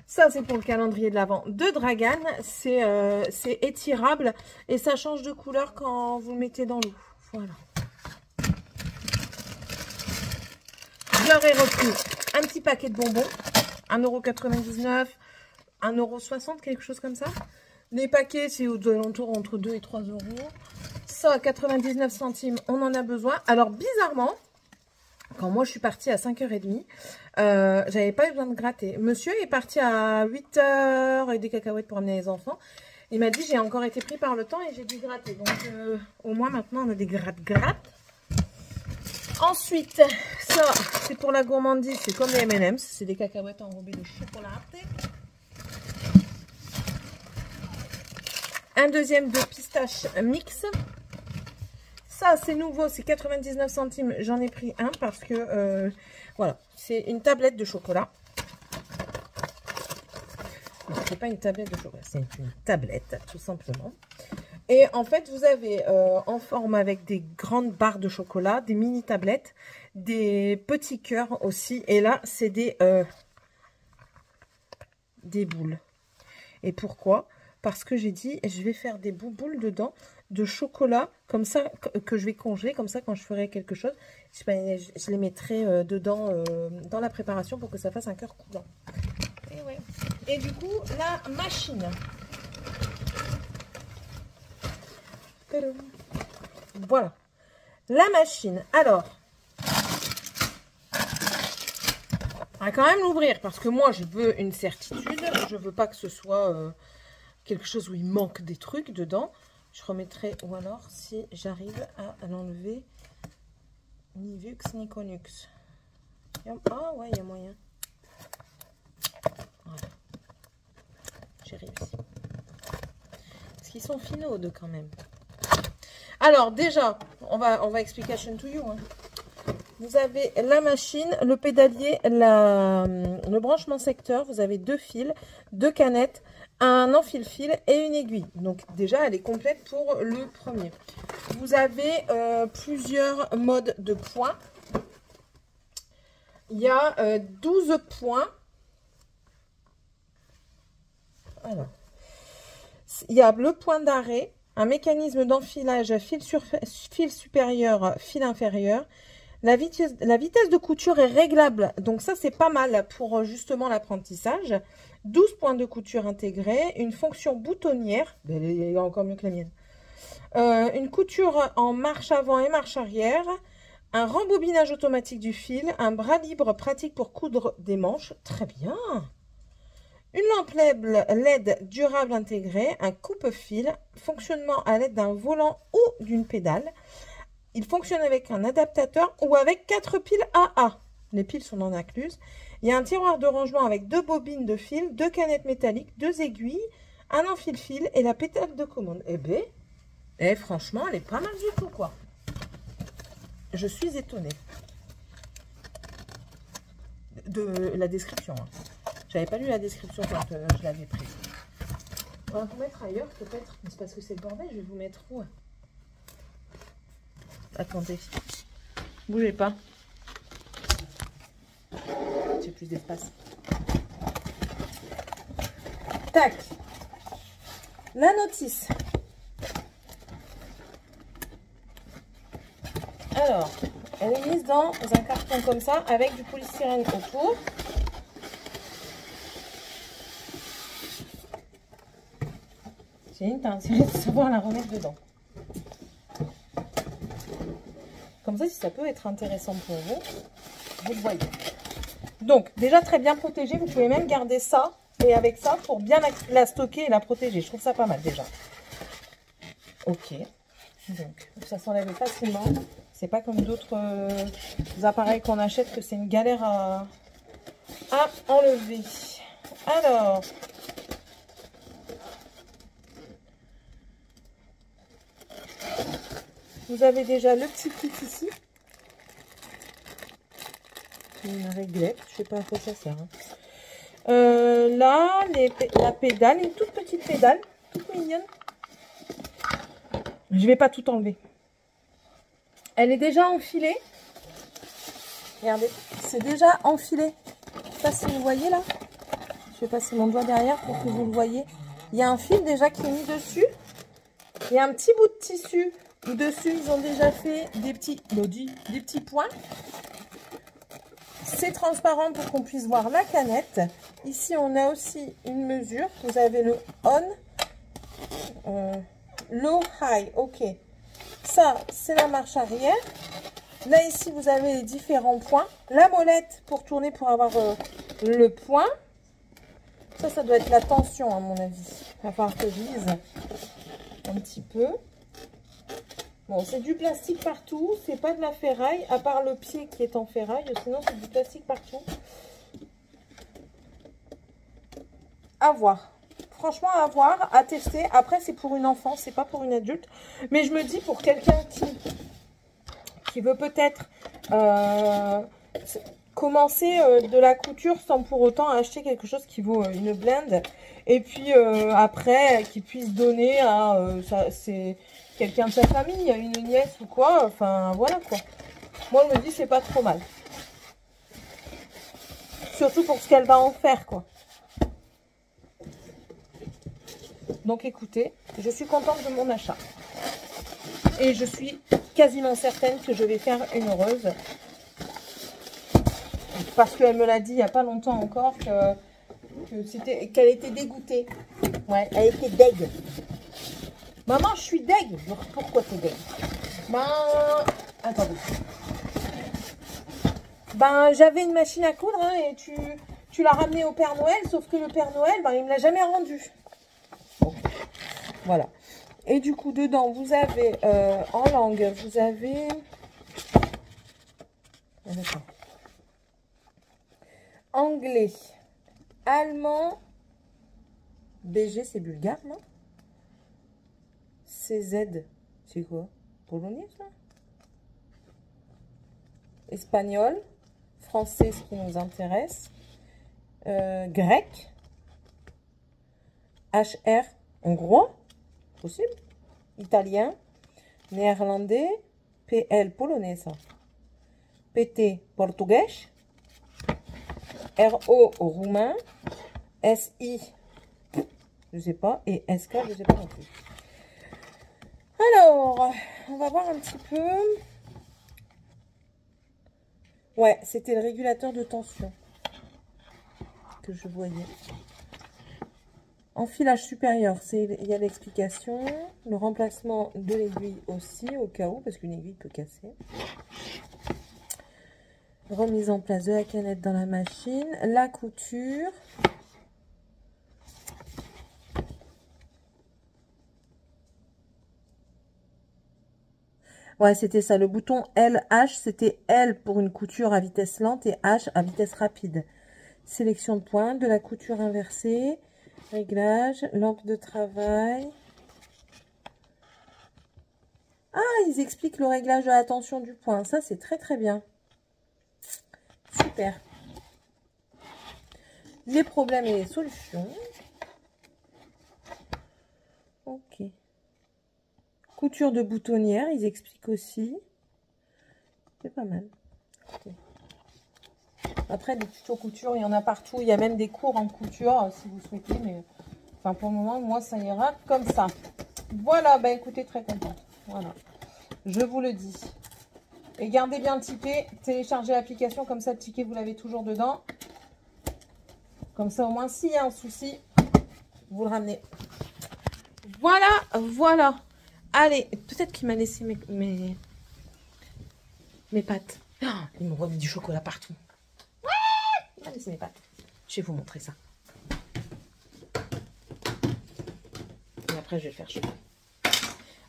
Ça, c'est pour le calendrier de l'Avent de Dragan. C'est étirable et ça change de couleur quand vous le mettez dans l'eau. Voilà. Je leur ai repris un petit paquet de bonbons. 1,99 €, 1,60 €, quelque chose comme ça. Les paquets, c'est aux alentours entre 2 et 3 €. Ça, à 99 centimes, on en a besoin. Alors, bizarrement, quand moi je suis partie à 5h30, j'avais pas eu besoin de gratter. Monsieur est parti à 8 h avec des cacahuètes pour amener les enfants. Il m'a dit j'ai encore été pris par le temps et j'ai dû gratter. Donc au moins maintenant on a des gratte-gratte. Ensuite, ça c'est pour la gourmandise, c'est comme les M&M's, c'est des cacahuètes enrobées de chocolat. Un deuxième de pistache mix. Ça, c'est nouveau, c'est 99 centimes. J'en ai pris un parce que, voilà, c'est une tablette de chocolat. Non, c'est pas une tablette de chocolat, c'est une tablette, tout simplement. Et en fait, vous avez en forme avec des grandes barres de chocolat, des mini tablettes, des petits cœurs aussi. Et là, c'est des boules. Et pourquoi ? Parce que j'ai dit, je vais faire des boules dedans de chocolat, comme ça, que je vais congeler, comme ça, quand je ferai quelque chose, je les mettrai dedans dans la préparation pour que ça fasse un cœur coulant. Et, ouais. Et du coup, la machine. Voilà. La machine. Alors, on va quand même l'ouvrir parce que moi, je veux une certitude. Je veux pas que ce soit... quelque chose où il manque des trucs dedans. Je remettrai, ou alors si j'arrive à l'enlever, ni Vux ni Conux. Ah ouais, il y a moyen. Voilà. J'ai réussi. Parce qu'ils sont finaudes quand même. Alors déjà, on va explication to you. Hein. Vous avez la machine, le pédalier, le branchement secteur. Vous avez 2 fils, 2 canettes, un enfile-fil et une aiguille. Donc déjà, elle est complète pour le premier. Vous avez plusieurs modes de points. Il y a 12 points. Alors, il y a le point d'arrêt, un mécanisme d'enfilage, fil supérieur, fil inférieur. La vitesse de couture est réglable, donc ça c'est pas mal pour justement l'apprentissage. 12 points de couture intégrés, une fonction boutonnière, elle est encore mieux que la mienne. Une couture en marche avant et marche arrière, un rembobinage automatique du fil, un bras libre pratique pour coudre des manches, très bien. Une lampe LED durable intégrée, un coupe-fil, fonctionnement à l'aide d'un volant ou d'une pédale. Il fonctionne avec un adaptateur ou avec 4 piles AA. Les piles sont non incluses. Il y a un tiroir de rangement avec 2 bobines de fil, 2 canettes métalliques, 2 aiguilles, un enfile-fil et la pédale de commande. Eh bien, franchement, elle est pas mal du tout, quoi. Je suis étonnée de la description. Hein. J'avais pas lu la description quand je l'avais prise. On va vous mettre ailleurs, peut-être. C'est parce que c'est le bordel. Je vais vous mettre où? Attendez. Bougez pas. J'ai plus d'espace. Tac. La notice. Alors, elle est mise dans un carton comme ça, avec du polystyrène autour. J'ai une intention de savoir la remettre dedans. Comme ça, si ça peut être intéressant pour vous, vous le voyez. Donc, déjà très bien protégé. Vous pouvez même garder ça et avec ça pour bien la stocker et la protéger. Je trouve ça pas mal déjà. Ok. Donc, ça s'enlève facilement. C'est pas comme d'autres appareils qu'on achète que c'est une galère à enlever. Alors, vous avez déjà le petit clip ici. Une réglette, je sais pas à quoi ça sert. Hein. Là, la pédale, une toute petite pédale, toute mignonne. Je vais pas tout enlever. Elle est déjà enfilée. Regardez, c'est déjà enfilé. Je sais pas si vous voyez là. Je vais passer mon doigt derrière pour que vous le voyez. Il y a un fil déjà qui est mis dessus. Il y a un petit bout de tissu où dessus ils ont déjà fait des petits points. C'est transparent pour qu'on puisse voir la canette. Ici, on a aussi une mesure. Vous avez le on, low, high. Ok. Ça, c'est la marche arrière. Là, ici, vous avez les différents points. La molette pour tourner pour avoir le point. Ça doit être la tension, à mon avis. Il va falloir que je lise un petit peu. Bon, c'est du plastique partout, c'est pas de la ferraille, à part le pied qui est en ferraille, sinon c'est du plastique partout. À voir. Franchement, à voir, à tester. Après, c'est pour une enfant, c'est pas pour une adulte. Mais je me dis, pour quelqu'un qui veut peut-être commencer de la couture sans pour autant acheter quelque chose qui vaut une blinde. Et puis après, qui puisse donner à quelqu'un de sa famille, une nièce ou quoi. Enfin, voilà quoi. Moi, je me dis, c'est pas trop mal. Surtout pour ce qu'elle va en faire, quoi. Donc, écoutez, je suis contente de mon achat. Et je suis quasiment certaine que je vais faire une heureuse. Parce qu'elle me l'a dit il n'y a pas longtemps encore qu'elle était dégoûtée. Ouais, elle était deg. Maman, je suis deg. Pourquoi t'es deg? Attendez. J'avais une machine à coudre hein, et tu l'as ramenée au Père Noël, sauf que le Père Noël, il me l'a jamais rendu. Bon, voilà. Et du coup, dedans, vous avez, en langue, vous avez... anglais, allemand, BG, c'est bulgare, non? CZ, c'est quoi? Polonais, ça? Espagnol, français, ce qui nous intéresse, grec, HR, hongrois, possible, italien, néerlandais, PL, polonais, ça, PT, portugais, RO, roumain, SI, Je sais pas. Et SK, je sais pas non plus. Alors, on va voir un petit peu. Ouais, c'était le régulateur de tension que je voyais. Enfilage supérieur, il y a l'explication. Le remplacement de l'aiguille aussi, au cas où, parce qu'une aiguille peut casser. Remise en place de la canette dans la machine. La couture. Ouais, c'était ça. Le bouton LH, c'était L pour une couture à vitesse lente et H à vitesse rapide. Sélection de pointe, de la couture inversée. Réglage, lampe de travail. Ah, ils expliquent le réglage de la tension du point. Ça, c'est très très bien. Super. Les problèmes et les solutions. Ok. Couture de boutonnière, ils expliquent aussi. C'est pas mal. Okay. Après, des tutos couture, il y en a partout. Il y a même des cours en couture, si vous souhaitez. Mais enfin, pour le moment, moi, ça ira comme ça. Voilà, bah écoutez, très contente. Voilà. Je vous le dis. Et gardez bien le ticket. Téléchargez l'application, comme ça, le ticket, vous l'avez toujours dedans. Comme ça, au moins, s'il y a un souci, vous le ramenez. Voilà, voilà. Allez, peut-être qu'il m'a laissé mes pâtes. Oh, il m'a remis du chocolat partout. Ouais, il m'a laissé mes pâtes. Je vais vous montrer ça. Et après, je vais le faire chaud.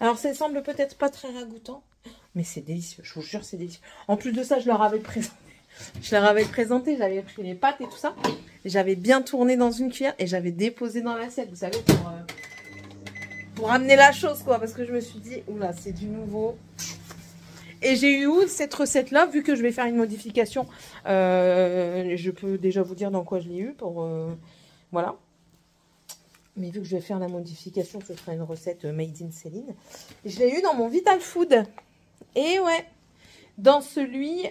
Alors, ça semble peut-être pas très ragoûtant, mais c'est délicieux. Je vous jure, c'est délicieux. En plus de ça, je leur avais présenté. J'avais pris les pâtes et tout ça. J'avais bien tourné dans une cuillère et j'avais déposé dans l'assiette, vous savez, pour amener la chose, quoi. Parce que je me suis dit, oula, c'est du nouveau. Et j'ai eu cette recette-là, vu que je vais faire une modification. Je peux déjà vous dire dans quoi je l'ai eu pour... voilà. Mais vu que je vais faire la modification, ce sera une recette made in Céline. Je l'ai eu dans mon Vital Food. Et ouais, dans celui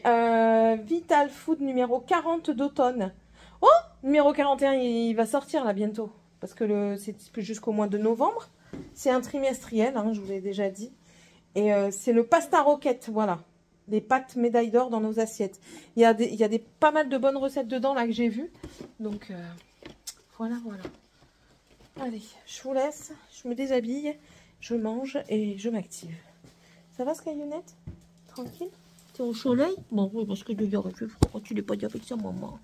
Vital Food numéro 40 d'automne. Oh, numéro 41, il va sortir là bientôt. Parce que c'est jusqu'au mois de novembre. C'est un trimestriel, hein, je vous l'ai déjà dit. Et c'est le pasta roquette, voilà. Des pâtes médaille d'or dans nos assiettes. Il y a pas mal de bonnes recettes dedans là que j'ai vues. Donc voilà, voilà. Allez, je vous laisse, je me déshabille, je mange et je m'active. Ça va, Skyonnette? Tranquille? T'es au soleil? Bon, oui, parce que je aurait fait froid. Tu l'es pas dit avec sa maman.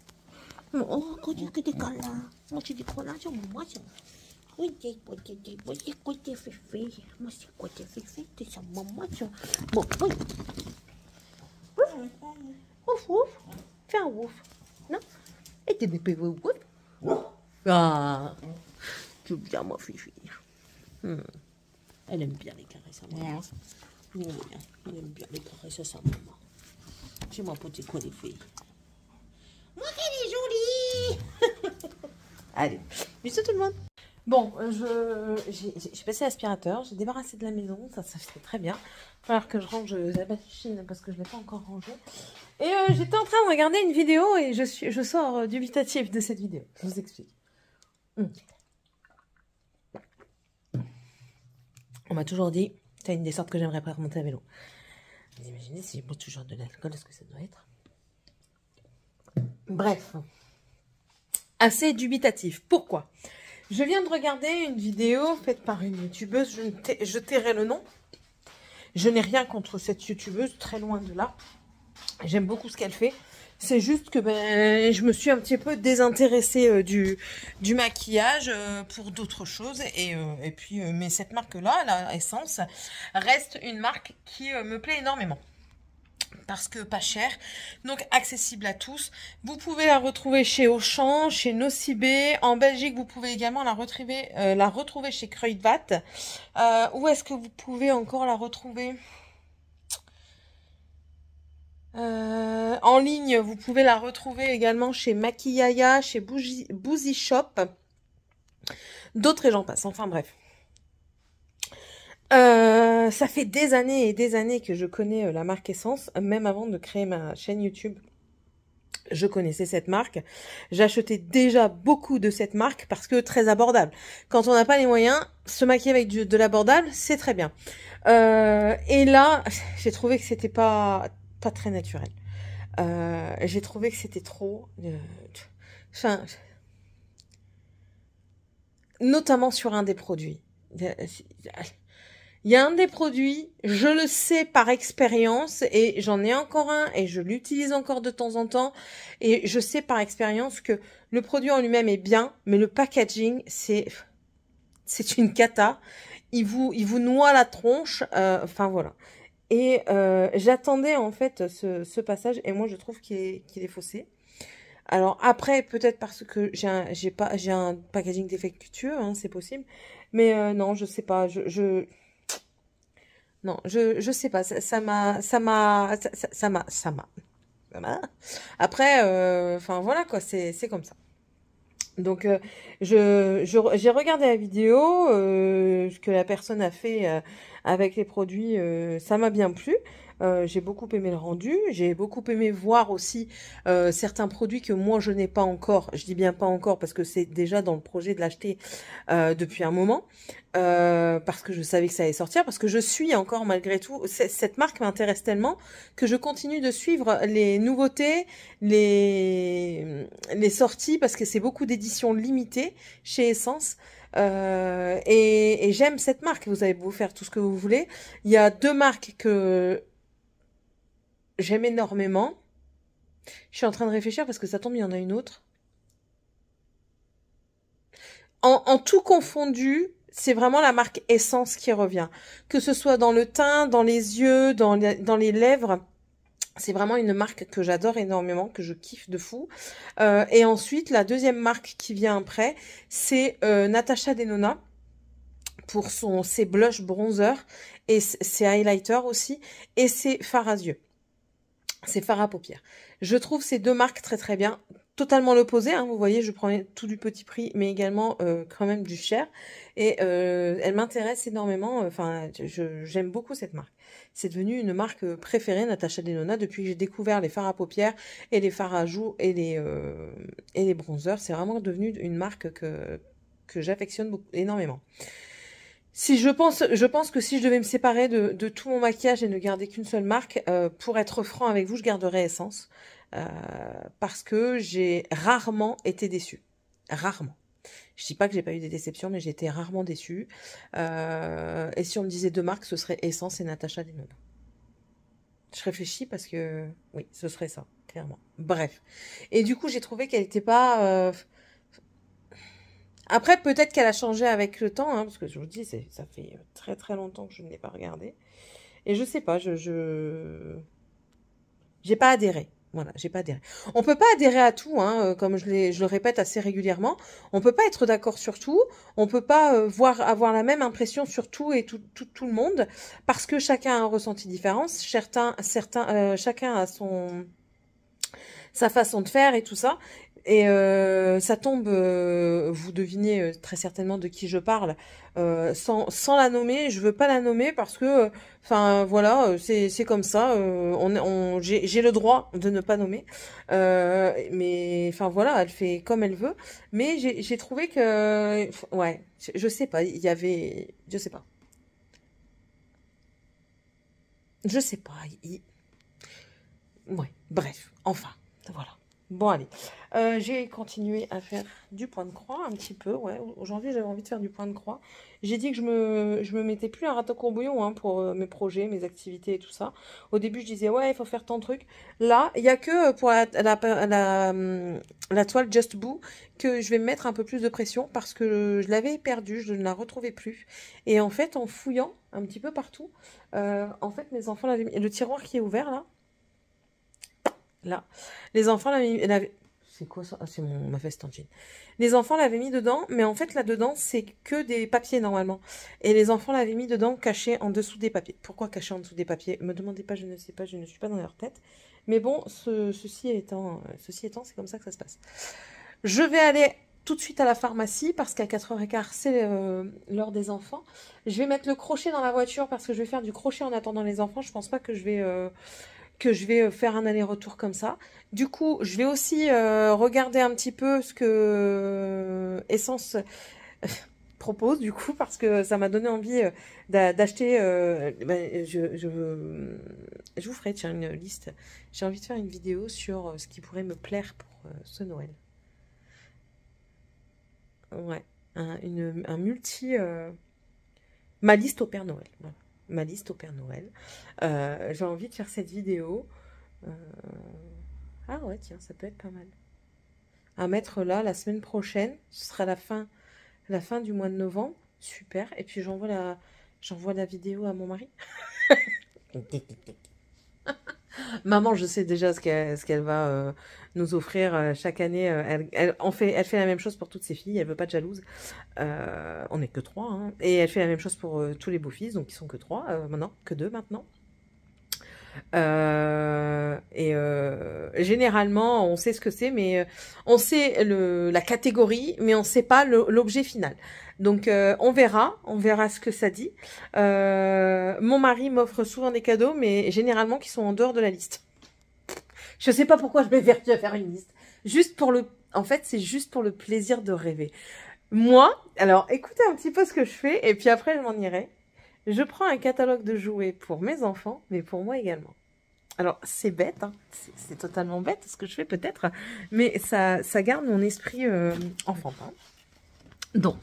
Oh, quand tu es câlins. Moi, tu dis câlins sur maman. Oui, c'est quoi tes féfés? Moi, c'est quoi tes féfés? T'es sa maman, ça. Bon, oui. Ouf, ouf. Fais un ouf. Non? Et t'es bébé ouf? Ah. Tu bien, ma fifi. Elle aime bien les caresses à maman. Elle aime bien les caresses à sa maman. C'est ma petite quoi, les filles. Moi, qu'elle est jolie. Allez, bisous tout le monde. Bon, j'ai passé l'aspirateur, j'ai débarrassé de la maison, ça fait très bien. Il va falloir que je range la machine parce que je ne l'ai pas encore rangée. Et j'étais en train de regarder une vidéo et je sors dubitative de cette vidéo. Je vous explique. On m'a toujours dit, c'est une des sortes que j'aimerais pas remonter à vélo. Vous imaginez si je bois toujours de l'alcool, est-ce que ça doit être? Bref, assez dubitatif. Pourquoi? Je viens de regarder une vidéo faite par une youtubeuse, je tairai le nom. Je n'ai rien contre cette youtubeuse, très loin de là. J'aime beaucoup ce qu'elle fait. C'est juste que je me suis un petit peu désintéressée du maquillage pour d'autres choses. Et puis, mais cette marque-là, la Essence, reste une marque qui me plaît énormément. Parce que pas cher, donc accessible à tous. Vous pouvez la retrouver chez Auchan, chez Nocibé. En Belgique, vous pouvez également la retrouver chez Kruidvat. Où est-ce que vous pouvez encore la retrouver? En ligne, vous pouvez la retrouver également chez Maquillaya, chez Boozy Shop. D'autres et j'en passe, enfin bref. Ça fait des années et des années que je connais la marque Essence, même avant de créer ma chaîne YouTube. Je connaissais cette marque. J'achetais déjà beaucoup de cette marque parce que très abordable. Quand on n'a pas les moyens, se maquiller avec de l'abordable, c'est très bien. Et là, j'ai trouvé que c'était pas très naturel. J'ai trouvé que c'était trop... Enfin, notamment sur un des produits. Il y a un des produits, je le sais par expérience, et j'en ai encore un, et je l'utilise encore de temps en temps, et je sais par expérience que le produit en lui-même est bien, mais le packaging, c'est une cata. Il vous noie la tronche, enfin voilà. Et j'attendais en fait ce passage, et moi je trouve qu'il est faussé. Alors après, peut-être parce que j'ai un packaging défectueux, hein, c'est possible. Mais non, je sais pas, non, je sais pas, ça m'a. Après, enfin voilà quoi, c'est comme ça. Donc j'ai regardé la vidéo que la personne a fait avec les produits, ça m'a bien plu. J'ai beaucoup aimé le rendu, j'ai beaucoup aimé voir aussi certains produits que moi je n'ai pas encore. Je dis bien pas encore parce que c'est déjà dans le projet de l'acheter depuis un moment, parce que je savais que ça allait sortir, parce que je suis encore malgré tout, cette marque m'intéresse tellement que je continue de suivre les nouveautés, les sorties, parce que c'est beaucoup d'éditions limitées chez Essence. Et j'aime cette marque. Vous allez vous faire tout ce que vous voulez. Il y a deux marques que j'aime énormément. Je suis en train de réfléchir parce que ça tombe, il y en a une autre. En tout confondu, c'est vraiment la marque Essence qui revient. Que ce soit dans le teint, dans les yeux, dans les lèvres. C'est vraiment une marque que j'adore énormément, que je kiffe de fou. Et ensuite, la deuxième marque qui vient après, c'est Natasha Denona pour ses blush bronzer et ses highlighters aussi, et ses fards à yeux. C'est fard à paupières. Je trouve ces deux marques très très bien. Totalement l'opposé, hein, vous voyez, je prends tout du petit prix, mais également quand même du cher. Et elle m'intéresse énormément. Enfin, j'aime beaucoup cette marque. C'est devenu une marque préférée, Natasha Denona, depuis que j'ai découvert les fards à paupières et les fards à joues et les bronzers. C'est vraiment devenu une marque que j'affectionne énormément. Si je pense que si je devais me séparer de tout mon maquillage et ne garder qu'une seule marque, pour être franc avec vous, je garderais Essence. Parce que j'ai rarement été déçue. Rarement. Je dis pas que j'ai pas eu des déceptions, mais j'ai été rarement déçue. Et si on me disait deux marques, ce serait Essence et Natasha Denona. Je réfléchis parce que oui, ce serait ça, clairement. Bref. Et du coup, j'ai trouvé qu'elle n'était pas... Après, peut-être qu'elle a changé avec le temps, hein, parce que je vous dis, ça fait très très longtemps que je ne l'ai pas regardée. Et je sais pas, j'ai pas adhéré. Voilà, j'ai pas adhéré. On peut pas adhérer à tout, hein, comme je le répète assez régulièrement. On peut pas être d'accord sur tout. On peut pas avoir la même impression sur tout et tout le monde, parce que chacun a un ressenti différent. Chacun a sa façon de faire et tout ça. Et ça tombe, vous devinez très certainement de qui je parle, sans la nommer. Je veux pas la nommer parce que, enfin voilà, c'est comme ça. J'ai le droit de ne pas nommer, mais enfin voilà, elle fait comme elle veut. Mais j'ai trouvé que, ouais, je sais pas, il y avait, je sais pas, je sais pas, ouais, bref, enfin, voilà. Bon, allez. J'ai continué à faire du point de croix un petit peu. Ouais, aujourd'hui, j'avais envie de faire du point de croix. J'ai dit que je me mettais plus un râteau courbouillon, hein, pour mes projets, mes activités et tout ça. Au début, je disais, ouais, il faut faire tant de trucs. Là, il n'y a que pour la toile Just Boo que je vais me mettre un peu plus de pression parce que je l'avais perdue, je ne la retrouvais plus. Et en fait, en fouillant un petit peu partout, en fait, mes enfants l'avaient mis. Le tiroir qui est ouvert, là, les enfants l'avaient... C'est quoi ça? Ah, c'est ma veste en jean. Les enfants l'avaient mis dedans, mais en fait, là-dedans, c'est que des papiers, normalement. Et les enfants l'avaient mis dedans, caché en dessous des papiers. Pourquoi caché en dessous des papiers? Me demandez pas, je ne sais pas, je ne suis pas dans leur tête. Mais bon, ceci étant, c'est comme ça que ça se passe. Je vais aller tout de suite à la pharmacie, parce qu'à 4h15, c'est l'heure des enfants. Je vais mettre le crochet dans la voiture, parce que je vais faire du crochet en attendant les enfants. Je pense pas que je vais... que je vais faire un aller-retour comme ça. Du coup, je vais aussi regarder un petit peu ce que Essence propose, du coup, parce que ça m'a donné envie d'acheter. Je vous ferai, tiens, une liste. J'ai envie de faire une vidéo sur ce qui pourrait me plaire pour ce Noël. Ouais, un multi... ma liste au Père Noël. Voilà. Ma liste au Père Noël. J'ai envie de faire cette vidéo. Ah ouais, tiens, ça peut être pas mal. À mettre là, la semaine prochaine. Ce sera la fin du mois de novembre. Super. Et puis j'envoie la vidéo à mon mari. Maman, je sais déjà ce qu'elle va nous offrir chaque année. Elle fait la même chose pour toutes ses filles. Elle veut pas de jalouse. On n'est que 3. Hein. Et elle fait la même chose pour tous les beaux-fils. Donc ils sont que 3 maintenant. Que 2 maintenant. Généralement, on sait ce que c'est, mais on sait la catégorie, mais on ne sait pas l'objet final. Donc, on verra ce que ça dit. Mon mari m'offre souvent des cadeaux, mais généralement qui sont en dehors de la liste. Je sais pas pourquoi je m'évertue à faire une liste. En fait, c'est juste pour le plaisir de rêver. Moi, alors, écoutez un petit peu ce que je fais, et puis après, je m'en irai. Je prends un catalogue de jouets pour mes enfants, mais pour moi également. Alors, c'est bête, hein, c'est totalement bête ce que je fais peut-être, mais ça garde mon esprit enfantin. Donc,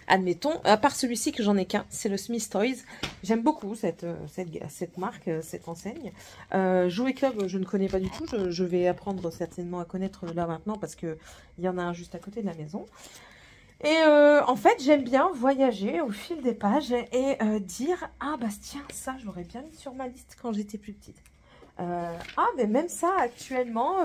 admettons, à part celui-ci que j'en ai qu'un, c'est le Smith Toys. J'aime beaucoup cette marque, cette enseigne. Jouet Club, je ne connais pas du tout. Je vais apprendre certainement à connaître là maintenant parce qu'il y en a un juste à côté de la maison. Et en fait, j'aime bien voyager au fil des pages et dire « Ah, bah tiens, ça, je l'aurais bien mis sur ma liste quand j'étais plus petite. Ah, mais même ça, actuellement,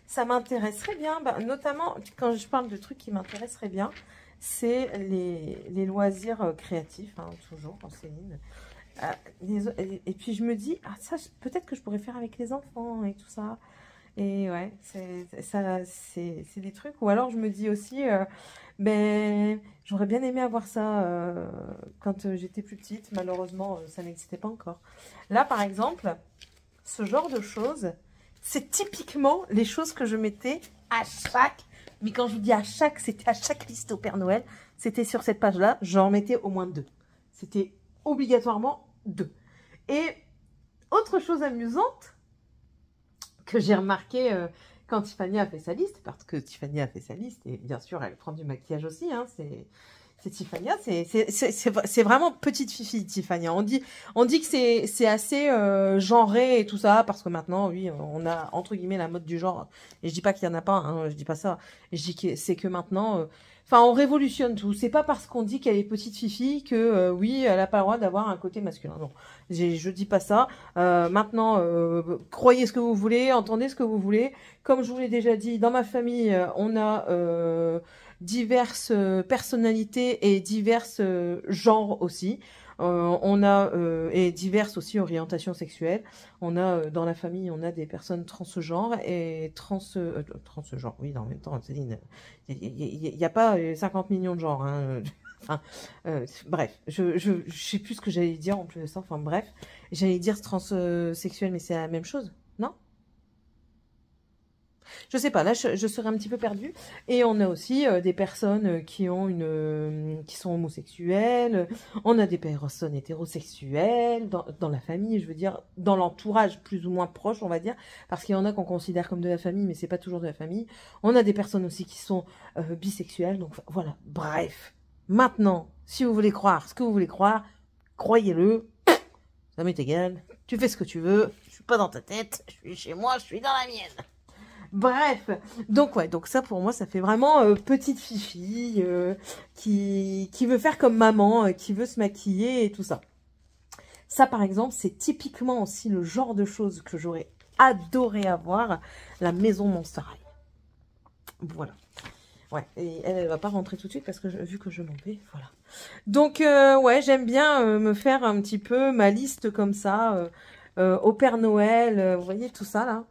ça m'intéresserait bien. » Bah, notamment, quand je parle de trucs qui m'intéresseraient bien, c'est les loisirs créatifs, hein, toujours, en Céline. Et puis, je me dis « Ah, ça, peut-être que je pourrais faire avec les enfants et tout ça. » Et ouais, c'est des trucs. Ou alors je me dis aussi, ben, j'aurais bien aimé avoir ça quand j'étais plus petite. Malheureusement, ça n'existait pas encore. Là, par exemple, ce genre de choses, c'est typiquement les choses que je mettais à chaque... Mais quand je vous dis à chaque, c'était à chaque liste au Père Noël. C'était sur cette page-là, j'en mettais au moins 2. C'était obligatoirement 2. Et autre chose amusante que j'ai remarqué quand Tiffany a fait sa liste, parce que Tiffany a fait sa liste, et bien sûr, elle prend du maquillage aussi, hein, c'est Tiffany, c'est vraiment petite fifi, Tiffany. On dit que c'est assez genré et tout ça, parce que maintenant, oui, on a, entre guillemets, la mode du genre, et je dis pas qu'il y en a pas, hein, je dis pas ça, je dis que c'est que maintenant... Enfin, on révolutionne tout. C'est pas parce qu'on dit qu'elle est petite fifi que, oui, elle a pas le droit d'avoir un côté masculin. Non, je dis pas ça. Maintenant, croyez ce que vous voulez, entendez ce que vous voulez. Comme je vous l'ai déjà dit, dans ma famille, on a diverses personnalités et diverses genres aussi. On a et diverses aussi orientations sexuelles. On a dans la famille, on a des personnes transgenres et transgenres. Oui, en même temps, Céline, il n'y a pas 50 millions de genres. Hein. Enfin, bref, je sais plus ce que j'allais dire en plus de ça. Enfin bref, j'allais dire transsexuel, mais c'est la même chose, non? Je sais pas, là je serais un petit peu perdue. Et on a aussi des personnes qui sont homosexuelles. On a des personnes hétérosexuelles dans la famille, je veux dire, dans l'entourage plus ou moins proche, on va dire, parce qu'il y en a qu'on considère comme de la famille, mais c'est pas toujours de la famille. On a des personnes aussi qui sont bisexuelles, donc voilà. Bref, maintenant, si vous voulez croire ce que vous voulez croire, croyez-le. Ça m'est égal. Tu fais ce que tu veux. Je suis pas dans ta tête. Je suis chez moi. Je suis dans la mienne. Bref, donc ouais, donc ça pour moi ça fait vraiment petite fifi qui veut faire comme maman, qui veut se maquiller et tout ça. Ça par exemple c'est typiquement aussi le genre de choses que j'aurais adoré avoir, la maison Monster High. Voilà. Ouais, et elle va pas rentrer tout de suite parce que vu que je m'en vais, voilà. Donc ouais, j'aime bien me faire un petit peu ma liste comme ça au Père Noël, vous voyez tout ça là.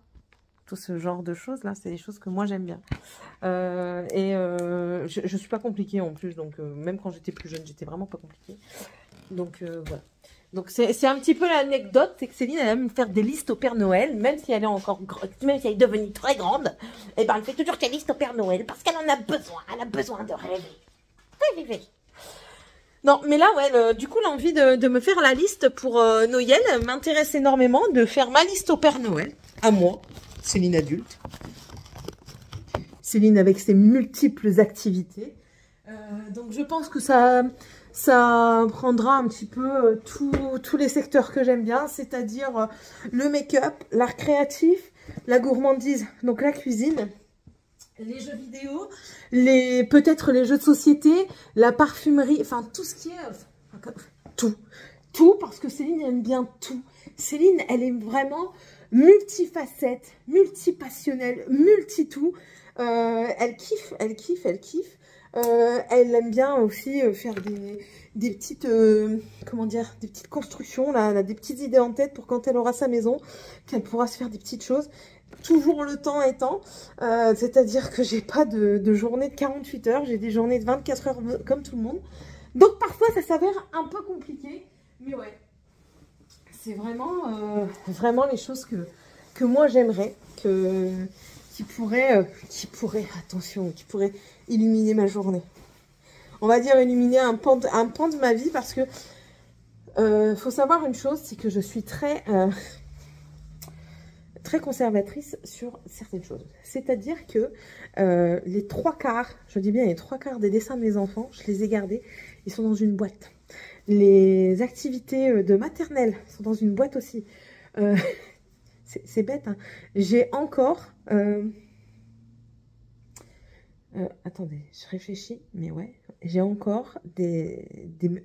Tout ce genre de choses là, c'est des choses que moi j'aime bien. Je suis pas compliquée en plus, donc même quand j'étais plus jeune, j'étais vraiment pas compliquée. Donc voilà. Donc c'est un petit peu l'anecdote, c'est que Céline elle aime faire des listes au Père Noël, même si elle est encore même si elle est devenue très grande, et ben elle fait toujours ses listes au Père Noël parce qu'elle en a besoin, elle a besoin de rêver. Rêver. Non, mais là ouais, du coup l'envie de me faire la liste pour Noël m'intéresse énormément, de faire ma liste au Père Noël, à moi, Céline adulte. Céline avec ses multiples activités. Donc je pense que ça prendra un petit peu tous les secteurs que j'aime bien, c'est-à-dire le make-up, l'art créatif, la gourmandise, donc la cuisine, les jeux vidéo, peut-être les jeux de société, la parfumerie, enfin tout ce qui est... Tout, parce que Céline aime bien tout. Céline, elle est vraiment multifacette, multipassionnelle, multi-tout. Elle kiffe. Elle aime bien aussi faire des petites, comment dire, des petites constructions, là, elle a des petites idées en tête pour quand elle aura sa maison, qu'elle pourra se faire des petites choses. Toujours le temps étant, c'est-à-dire que j'ai pas de journée de 48 heures, j'ai des journées de 24 heures comme tout le monde. Donc parfois ça s'avère un peu compliqué, mais ouais, c'est vraiment les choses que moi j'aimerais, qui pourraient, attention, qui pourraient illuminer ma journée. On va dire illuminer un pan de ma vie, parce que faut savoir une chose, c'est que je suis très conservatrice sur certaines choses. C'est-à-dire que les 3/4, je dis bien les 3/4 des dessins de mes enfants, je les ai gardés, ils sont dans une boîte. Les activités de maternelle sont dans une boîte aussi. C'est bête, hein. J'ai encore... attendez, je réfléchis, mais ouais. J'ai encore des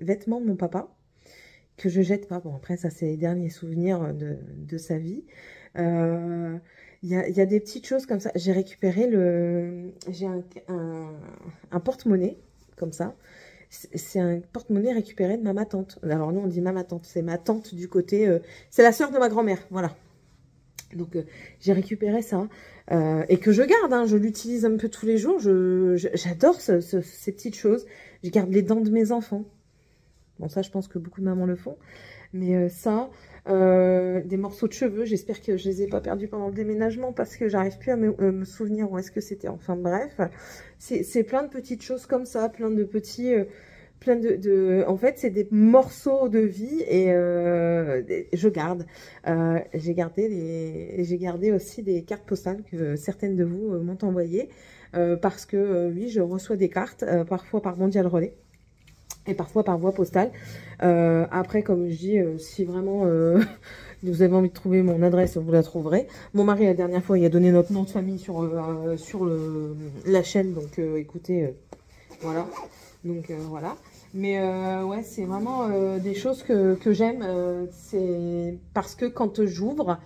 vêtements de mon papa que je jette pas. Bon, après, ça, c'est les derniers souvenirs de sa vie. Il y a des petites choses comme ça. J'ai récupéré j'ai un porte-monnaie, comme ça. C'est un porte-monnaie récupéré de ma tante. Alors nous, on dit ma tante. C'est ma tante du côté... c'est la sœur de ma grand-mère, voilà. Donc j'ai récupéré ça et que je garde, hein, je l'utilise un peu tous les jours. J'adore ces petites choses. Je garde les dents de mes enfants. Bon, ça, je pense que beaucoup de mamans le font. Mais des morceaux de cheveux, j'espère que je les ai pas perdus pendant le déménagement, parce que j'arrive plus à me souvenir où est-ce que c'était. Enfin bref, c'est plein de petites choses comme ça, plein de petits... en fait, c'est des morceaux de vie, et je garde. J'ai gardé aussi des cartes postales que certaines de vous m'ont envoyées, parce que oui, je reçois des cartes, parfois par Mondial Relais et parfois par voie postale. Après, comme je dis, si vraiment vous avez envie de trouver mon adresse, vous la trouverez. Mon mari, la dernière fois, il a donné notre nom de famille sur la chaîne, donc écoutez, voilà. Donc voilà. Mais ouais, c'est vraiment des choses que j'aime. C'est parce que quand j'ouvre,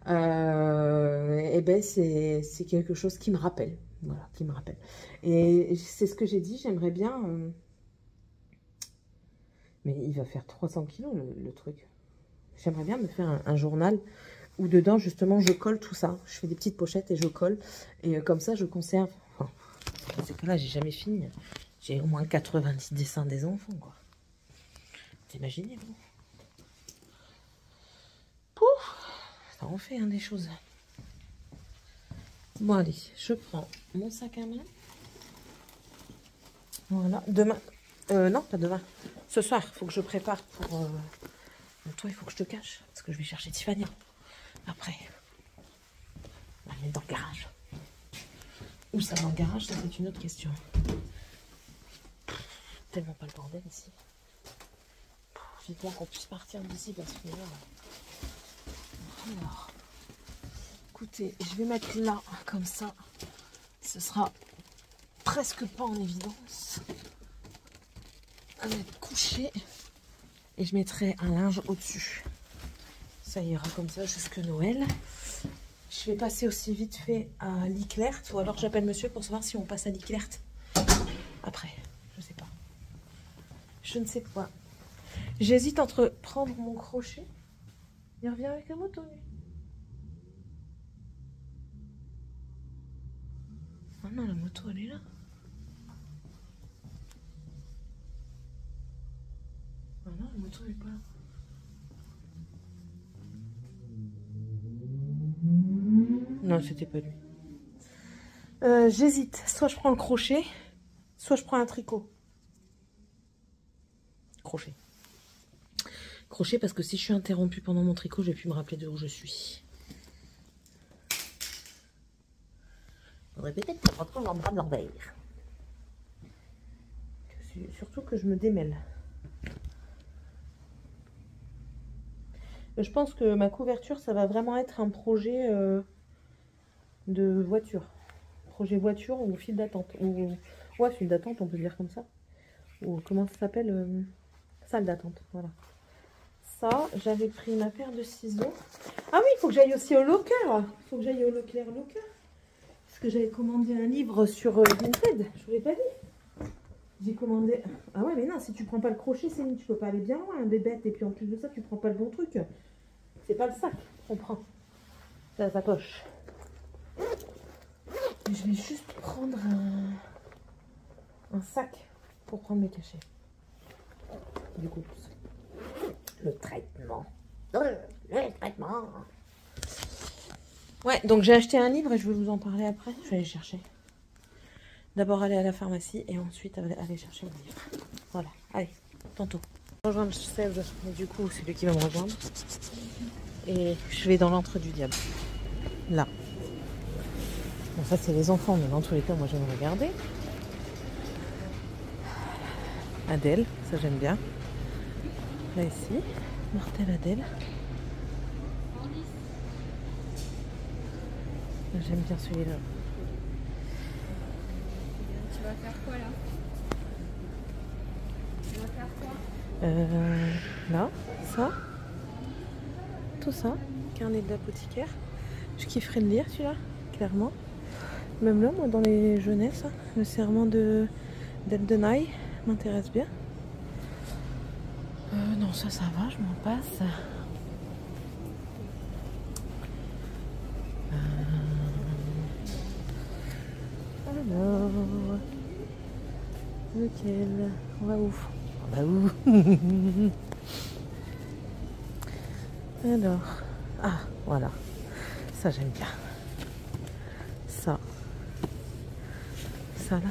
eh ben c'est quelque chose qui me rappelle. Voilà, qui me rappelle. Et c'est ce que j'ai dit, j'aimerais bien... mais il va faire 300 kilos le truc. J'aimerais bien me faire un journal où dedans, justement, je colle tout ça. Je fais des petites pochettes et je colle. Et comme ça, je conserve. Enfin, c'est que là, j'ai jamais fini. J'ai au moins 90 dessins des enfants, quoi. T'imaginez, vous? Pouf! Ça en fait, hein, des choses. Bon, allez, je prends mon sac à main. Voilà. Demain... non, pas demain. Ce soir, il faut que je prépare pour... toi, il faut que je te cache. Parce que je vais chercher Tiffany. Après, on va la mettre dans le garage. Où ça, dans le garage, ça, c'est une autre question. Tellement pas le bordel ici. J'ai bien qu'on puisse partir d'ici, parce que là... Alors, écoutez, je vais mettre là, comme ça. Ce sera presque pas en évidence. À mettre couché. Et je mettrai un linge au-dessus. Ça ira comme ça jusque Noël. Je vais passer aussi vite fait à Leclerc. Ou alors j'appelle monsieur pour savoir si on passe à Leclerc. Après, je sais pas. Je ne sais pas. J'hésite entre prendre mon crochet. Il revient avec la moto, lui. Ah non, la moto, elle est là. Ah non, la moto, elle est pas là. Non, c'était pas lui. J'hésite. Soit je prends le crochet, soit je prends un tricot. Crochet. Crochet parce que si je suis interrompue pendant mon tricot, je vais plus me rappeler de où je suis. Faudrait peut-être que je retrouve l'endroit de l'envers. Surtout que je me démêle. Je pense que ma couverture, ça va vraiment être un projet de voiture. Projet voiture ou file d'attente. Ou ouais, file d'attente, on peut dire comme ça. Ou comment ça s'appelle salle d'attente, voilà. Ça, j'avais pris ma paire de ciseaux. Ah oui, il faut que j'aille aussi au Locker. Il faut que j'aille au Leclerc Locker. Parce que j'avais commandé un livre sur Vinted. Je vous l'ai pas dit. J'ai commandé... Ah ouais, mais non, si tu prends pas le crochet, Céline, tu peux pas aller bien loin, hein, bébête. Et puis en plus de ça, tu prends pas le bon truc. C'est pas le sac qu'on prend. C'est la sacoche. Je vais juste prendre un sac pour prendre mes cachets. Du coup, le traitement. Le traitement. Ouais, donc j'ai acheté un livre et je vais vous en parler après. Je vais aller chercher. D'abord aller à la pharmacie et ensuite aller chercher le livre. Voilà, allez, tantôt. Rejoindre 16, mais du coup c'est lui qui va me rejoindre. Et je vais dans l'antre du diable. Là. Bon, ça c'est les enfants, mais dans tous les cas, moi je vais me regarder. Adèle, ça j'aime bien. Là ici, Martel Adèle. J'aime bien celui-là. Tu vas faire quoi là? Tu vas faire quoi? Là, ça. Tout ça. Carnet de l'apothicaire. Je kifferais le lire celui-là, clairement. Même là, moi dans les jeunesses, le serment d'Eldenay m'intéresse bien. Non, ça va, je m'en passe. Alors, lequel? On va où? On va où? Alors, ah, voilà. Ça, j'aime bien. Ça. Ça, là.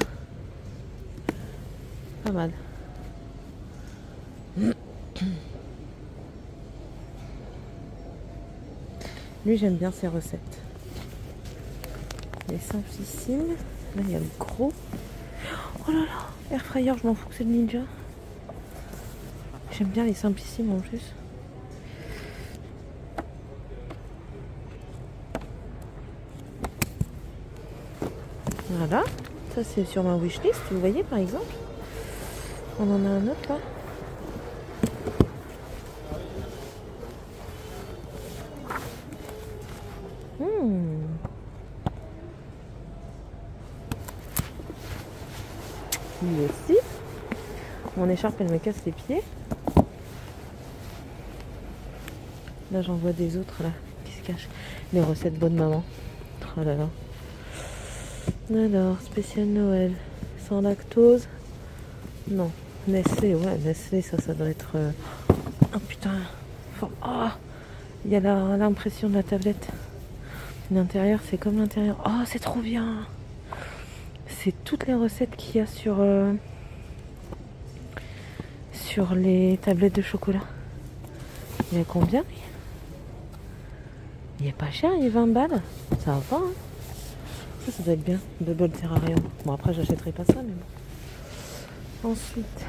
Pas mal. Lui, j'aime bien ses recettes. Les simplissimes. Là, il y a le gros. Oh là là, air fryer, je m'en fous que c'est le Ninja. J'aime bien les simplissimes en plus. Voilà, ça c'est sur ma wishlist, vous voyez par exemple. On en a un autre là. Lui aussi. Mon écharpe elle me casse les pieds. Là j'en vois des autres là qui se cachent. Les recettes bonne maman. Oh là là. Alors, spécial Noël. Sans lactose. Non. Nestlé, ouais, Nestlé, ça doit être... Oh putain. Oh, il y a l'impression de la tablette. L'intérieur, c'est comme l'intérieur. Oh, c'est trop bien. C'est toutes les recettes qu'il y a sur les tablettes de chocolat. Il y a combien? Il est pas cher, il est 20 balles. Ça va pas, hein. Ça doit être bien. Bubble Terrarium. Bon, après, j'achèterai pas ça, mais bon. Ensuite,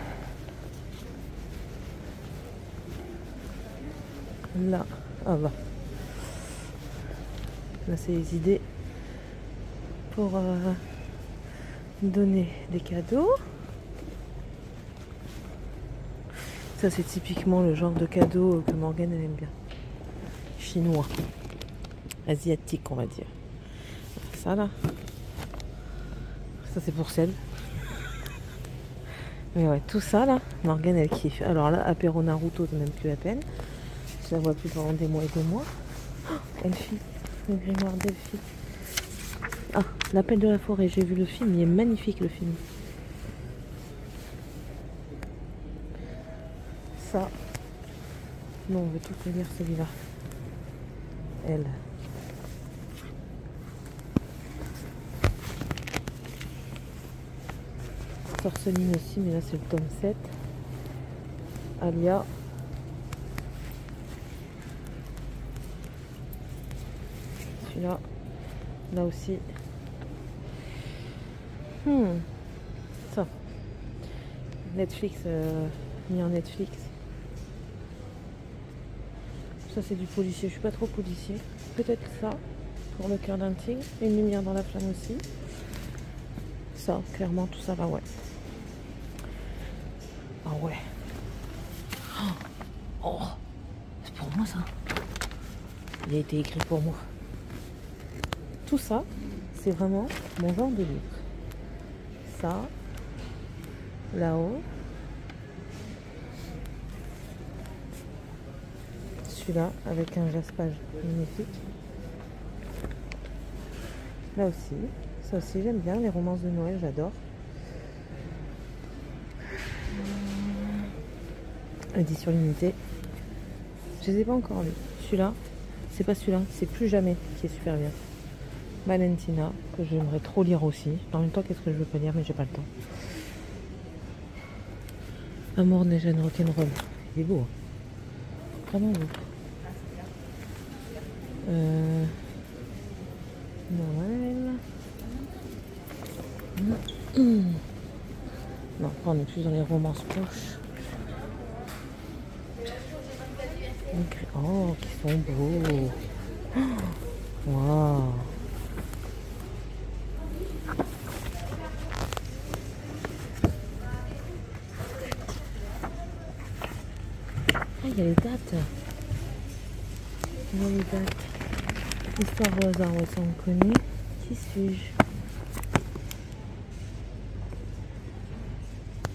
là, ah bah. Là, c'est les idées pour donner des cadeaux. Ça, c'est typiquement le genre de cadeau que Morgane elle aime bien. Chinois. Asiatique, on va dire. Ça, là. Ça, c'est pour celle. Mais ouais, tout ça, là, Morgane, elle kiffe. Alors là, apéro Naruto, c'est même plus la peine. Je la vois plus pendant des mois et des mois. Oh, Elfie. Le grimoire d'Elfie. Ah, l'appel de la forêt, j'ai vu le film, il est magnifique le film. Ça. Non, on veut tout lire celui-là. Elle. Orpheline aussi, mais là c'est le tome 7. Alia. Celui-là. Là aussi. Ça. Netflix, mis en Netflix. Ça c'est du policier, je suis pas trop policier. Peut-être ça, pour le cœur d'un tigre. Une lumière dans la flamme aussi. Ça, clairement, tout ça va, ouais. Ah ouais. Oh, c'est pour moi ça. Il a été écrit pour moi. Tout ça, c'est vraiment mon genre de livre. Ça, là-haut. Celui-là, avec un jaspage magnifique. Là aussi. Ça aussi, j'aime bien les romances de Noël, j'adore. Édition limitée. Je les ai pas encore lus. Celui-là, c'est pas celui-là, c'est Plus jamais qui est super bien. Valentina, que j'aimerais trop lire aussi. En même temps, qu'est-ce que je veux pas lire, mais j'ai pas le temps. Amour des jeunes rock'n'roll. Il est beau. Hein. Vraiment beau. Noël. Non, on est plus dans les romances poches. Oh, qui sont beaux. Waouh. Ah, il y a les dates. Il y a les dates. Histoire au hasard, ouais, ça on connaît. Qui suis-je?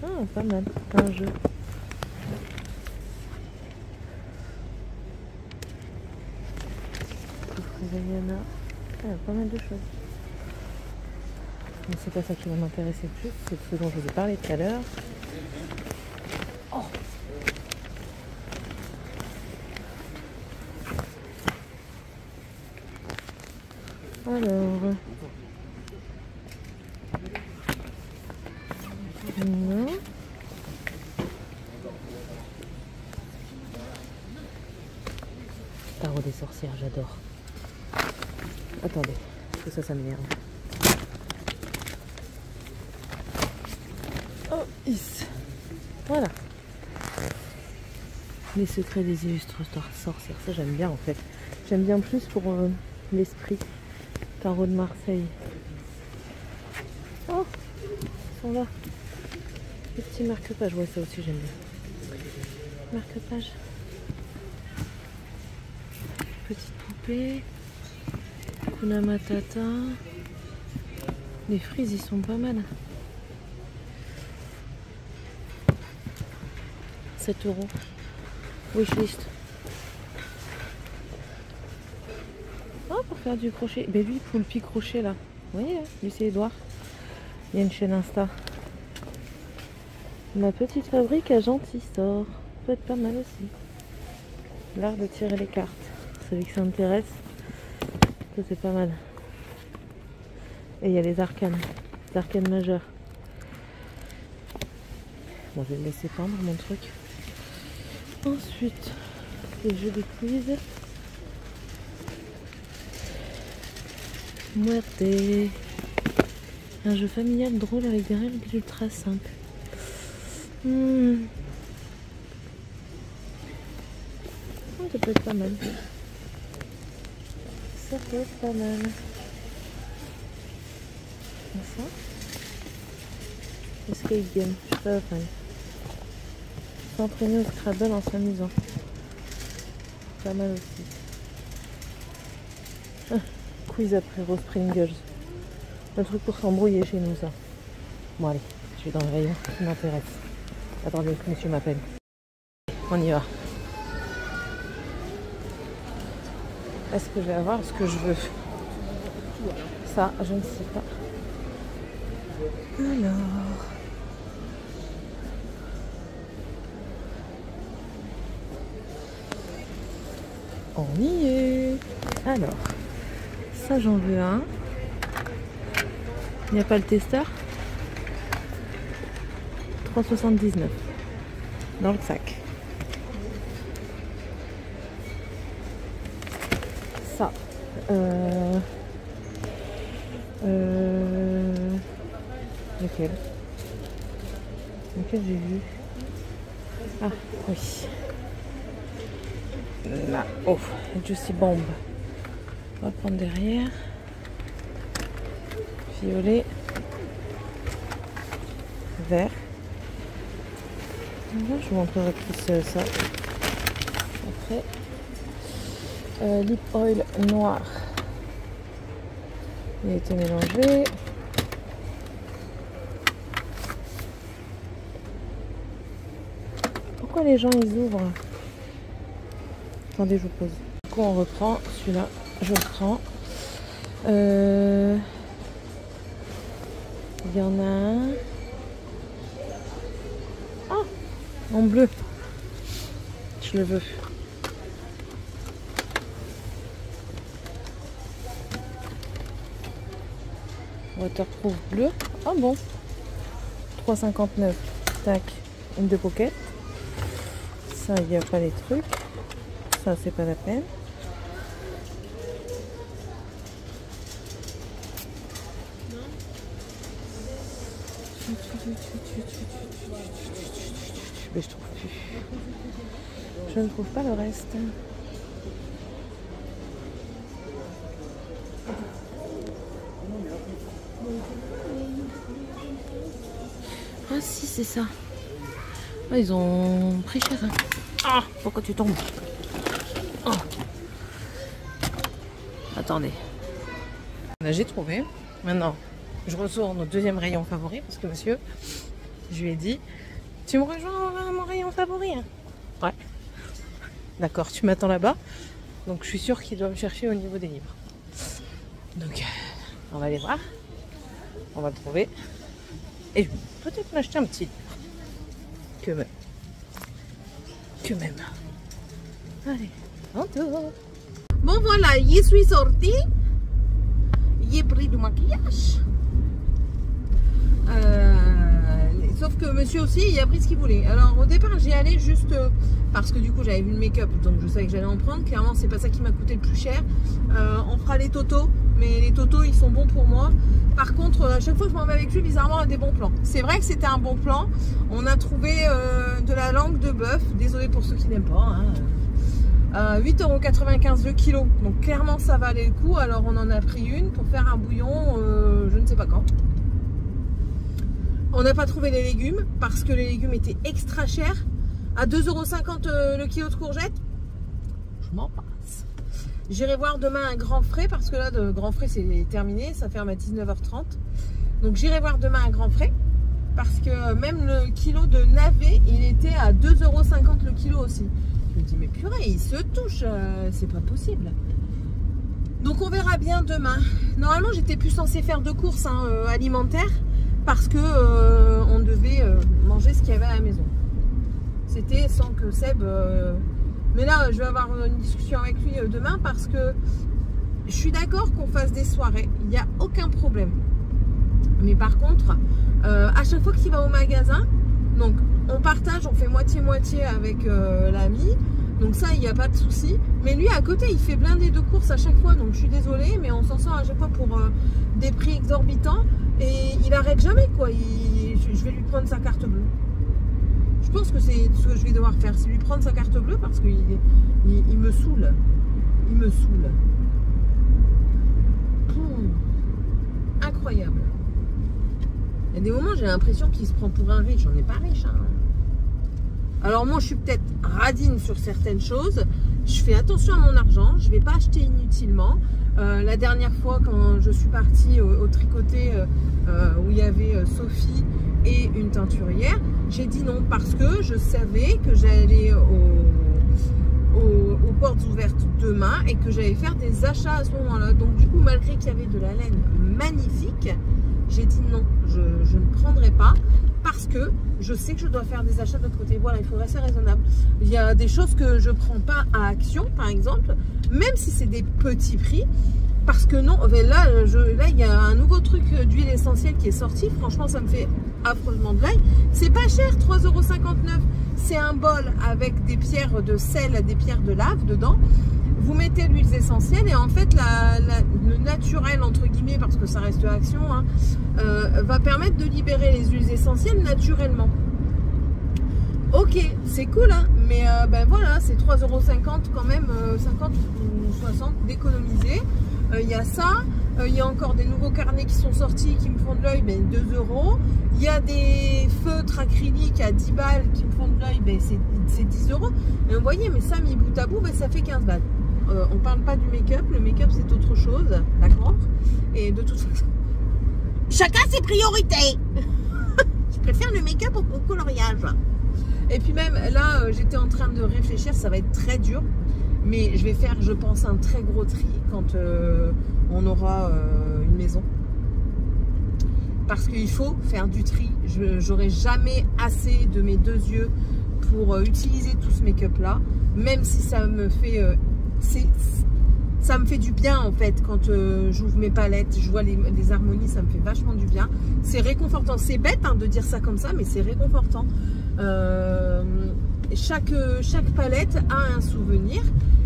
Ah, pas mal. Un jeu. Il y en a pas mal de choses. Mais c'est pas ça qui va m'intéresser le plus, c'est ce dont je vous ai parlé tout à l'heure. Oh. Alors. Non. Tarot des sorcières, j'adore. Attendez, parce que ça m'énerve. Oh, is. Voilà. Les secrets des illustrateurs sorcières, ça j'aime bien en fait. J'aime bien plus pour l'esprit. Tarot de Marseille. Oh, ils sont là. Les petits marque-pages, ouais, ça aussi j'aime bien. Marque-pages. Petite poupée. Kuna Matata. Les frises, ils sont pas mal. 7 €. Wishlist. Oh, pour faire du crochet. Ben lui, pour le pic crochet là. Vous voyez, lui c'est Edouard. Il y a une chaîne Insta. Ma petite fabrique à gentil sort. Peut être pas mal aussi. L'art de tirer les cartes. Celui que ça intéresse. Ça c'est pas mal. Et il y a les arcanes. Les arcanes majeures. Bon, je vais le laisser peindre mon truc. Ensuite, les jeux de quiz. Muerte. Un jeu familial drôle avec des règles ultra simples. Oh, ça peut être pas mal. Ça peut être pas mal. Et ça, escape game, je suis pas fan. S'entraîner au Scrabble en s'amusant. Pas mal aussi. Ah, quiz après Rose Pringles. Un truc pour s'embrouiller chez nous, ça. Bon, allez, je suis dans le rayon qui m'intéresse. Attendez, monsieur m'appelle. On y va. Est-ce que je vais avoir ce que je veux? Ça, je ne sais pas. Alors. On y est. Alors. Ça, j'en veux un. Il n'y a pas le testeur? 3,79 dans le sac. Ça. Lequel j'ai vu? Ah oui. Là. Oh, Juicy Bomb. On va prendre derrière. Violet. Vert. Je vous montrerai plus ça. Après. Lip oil noir. Il a été mélangé. Pourquoi les gens ils ouvrent? Attendez, je vous pose. Du coup, on reprend celui-là. Je le prends. Il y en a un. Ah, en bleu. Je le veux. Waterproof bleu. Ah bon. 3,59. Tac. Une de pocket. Ça, il n'y a pas les trucs. Ça, c'est pas la peine. Mais je trouve plus. Je ne trouve pas le reste. Ah si, c'est ça. Ah, ils ont pris cher. Hein. Ah, pourquoi tu tombes? Oh. Attendez. Là, j'ai trouvé. Maintenant, je retourne au deuxième rayon favori parce que monsieur, je lui ai dit, tu me rejoins à mon rayon favori, hein? Ouais. D'accord, tu m'attends là-bas. Donc, je suis sûre qu'il doit me chercher au niveau des livres. Donc, on va aller voir. On va le trouver. Et je vais peut-être m'acheter un petit livre. Que même. Allez, tantôt. Bon voilà, je suis sortie. J'ai pris du maquillage. Sauf que monsieur aussi, il a pris ce qu'il voulait. Alors au départ, j'y allais juste parce que du coup, j'avais vu le make-up. Donc je savais que j'allais en prendre. Clairement, c'est pas ça qui m'a coûté le plus cher. On fera les totos. Mais les totos, ils sont bons pour moi. Par contre, à chaque fois que je m'en vais avec lui, bizarrement, on a des bons plans. C'est vrai que c'était un bon plan. On a trouvé de la langue de bœuf. Désolé pour ceux qui n'aiment pas. Hein. 8,95 € le kilo. Donc clairement, ça valait le coup. Alors on en a pris une pour faire un bouillon, je ne sais pas quand. On n'a pas trouvé les légumes parce que les légumes étaient extra chers. À 2,50 € le kilo de courgettes. Je m'en passe. J'irai voir demain un grand frais parce que là, de grand frais, c'est terminé. Ça ferme à 19h30. Donc, j'irai voir demain un grand frais parce que même le kilo de navet, il était à 2,50 € le kilo aussi. Je me dis, mais purée, il se touche. C'est pas possible. Donc, on verra bien demain. Normalement, j'étais plus censée faire de courses alimentaires parce que on devait manger ce qu'il y avait à la maison. C'était sans que Seb... Mais là, je vais avoir une discussion avec lui demain parce que je suis d'accord qu'on fasse des soirées. Il n'y a aucun problème. Mais par contre, à chaque fois qu'il va au magasin, donc on partage, on fait moitié-moitié avec l'ami. Donc ça, il n'y a pas de souci. Mais lui, à côté, il fait blinder de courses à chaque fois. Donc je suis désolée, mais on s'en sort à chaque fois pour des prix exorbitants. Et il n'arrête jamais, quoi. Je vais lui prendre sa carte bleue. Je pense que c'est ce que je vais devoir faire, c'est lui prendre sa carte bleue parce qu'il me saoule. Il me saoule. Incroyable. Il y a des moments, j'ai l'impression qu'il se prend pour un riche. On n'est pas riche. Hein. Alors moi, je suis peut-être radine sur certaines choses. Je fais attention à mon argent. Je ne vais pas acheter inutilement. La dernière fois, quand je suis partie au tricoté où il y avait Sophie et une teinturière, j'ai dit non parce que je savais que j'allais aux portes ouvertes demain et que j'allais faire des achats à ce moment-là. Donc du coup, malgré qu'il y avait de la laine magnifique, j'ai dit non, je ne prendrai pas parce que je sais que je dois faire des achats de l'autre côté. Voilà, il faut rester raisonnable. Il y a des choses que je ne prends pas à Action, par exemple, même si c'est des petits prix, Parce que non, là, il y a un nouveau truc d'huile essentielle qui est sorti. Franchement, ça me fait affreusement de l'œil. C'est pas cher, 3,59 €. C'est un bol avec des pierres de sel, des pierres de lave dedans. Vous mettez l'huile essentielle et en fait, le naturel, entre guillemets, parce que ça reste action, hein, va permettre de libérer les huiles essentielles naturellement. Ok, c'est cool, hein, mais ben voilà, c'est 3,50 € quand même, 50 ou 60 d'économiser. Il y a ça, il y a encore des nouveaux carnets qui sont sortis qui me font de l'œil, ben 2 €. Il y a des feutres acryliques à 10 balles qui me font de l'œil, ben c'est 10 €. Et vous voyez, mais ça mis bout à bout, ben ça fait 15 balles. On parle pas du make-up, le make-up c'est autre chose, d'accord? Et de toute façon, chacun ses priorités. Je préfère le make-up au coloriage. Et puis même là, j'étais en train de réfléchir, ça va être très dur. Mais je vais faire, je pense, un très gros tri quand on aura une maison. Parce qu'il faut faire du tri. J'aurai jamais assez de mes 2 yeux pour utiliser tout ce make-up là. Même si ça me fait... ça me fait du bien en fait quand j'ouvre mes palettes, je vois les harmonies, ça me fait vachement du bien. C'est réconfortant. C'est bête hein, de dire ça comme ça, mais c'est réconfortant. Chaque palette a un souvenir.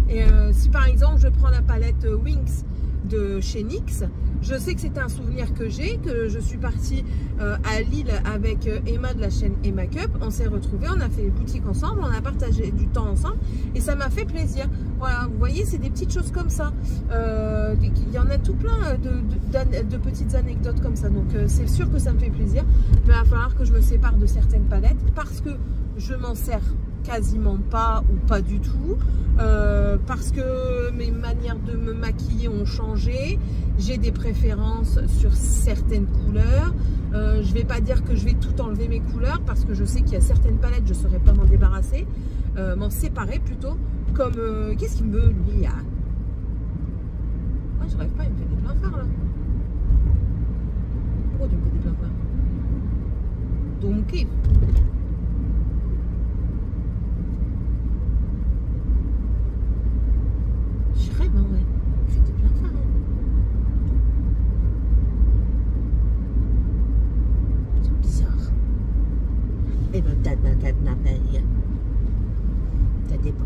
Et si par exemple je prends la palette Wings de chez NYX, je sais que c'est un souvenir que j'ai, que je suis partie à Lille avec Emma de la chaîne Emma Cup, on s'est retrouvés, on a fait les boutiques ensemble, on a partagé du temps ensemble et ça m'a fait plaisir. Voilà, vous voyez, c'est des petites choses comme ça. Il y en a tout plein de petites anecdotes comme ça, donc c'est sûr que ça me fait plaisir. Il va falloir que je me sépare de certaines palettes parce que je m'en sers quasiment pas ou pas du tout, parce que mes manières de me maquiller ont changé, j'ai des préférences sur certaines couleurs. Je vais pas dire que je vais tout enlever mes couleurs parce que je sais qu'il y a certaines palettes je ne saurais pas m'en débarrasser, m'en séparer plutôt, comme qu'est-ce qui me lie à... je rêve pas, il me fait des pleins phares là. Pourquoi tu me fais des pleins phares? Donc je rêve, hein, ouais. Je fais des pleins phares. Hein. C'est bizarre. Et ben, ça dépend.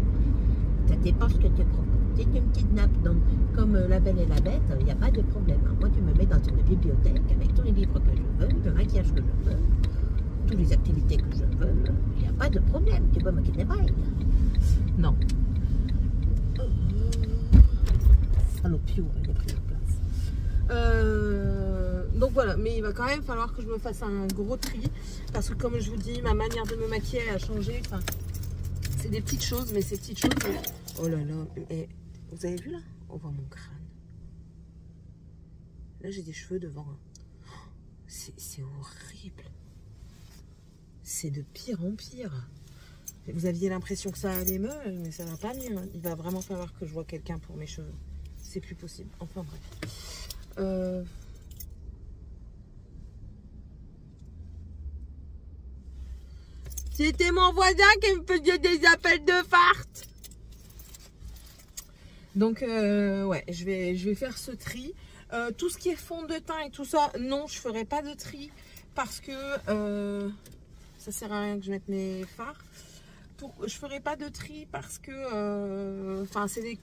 Ça dépend ce que tu proposes. Si tu me kidnappes comme La Belle et la Bête, il n'y a pas de problème. Moi, tu me mets dans une bibliothèque avec tous les livres que je veux, le maquillage que je veux, toutes les activités que je veux. Il n'y a pas de problème. Tu peux me kidnapper. Non. Salopio, il a pris la place. Donc voilà, mais il va quand même falloir que je me fasse un gros tri. Parce que comme je vous dis, ma manière de me maquiller a changé. Enfin, c'est des petites choses, mais ces petites choses... Oh là là, et vous avez vu là? On voit mon crâne. Là j'ai des cheveux devant. Hein. C'est horrible. C'est de pire en pire. Vous aviez l'impression que ça allait mieux, mais ça va pas mieux. Hein. Il va vraiment falloir que je vois quelqu'un pour mes cheveux. C'est plus possible. Enfin bref. C'était mon voisin qui me faisait des appels de farce. Donc ouais, je vais faire ce tri. Tout ce qui est fond de teint et tout ça, non, je ferai pas de tri parce que ça sert à rien que je mette mes fards. Je ferai pas de tri parce que enfin c'est des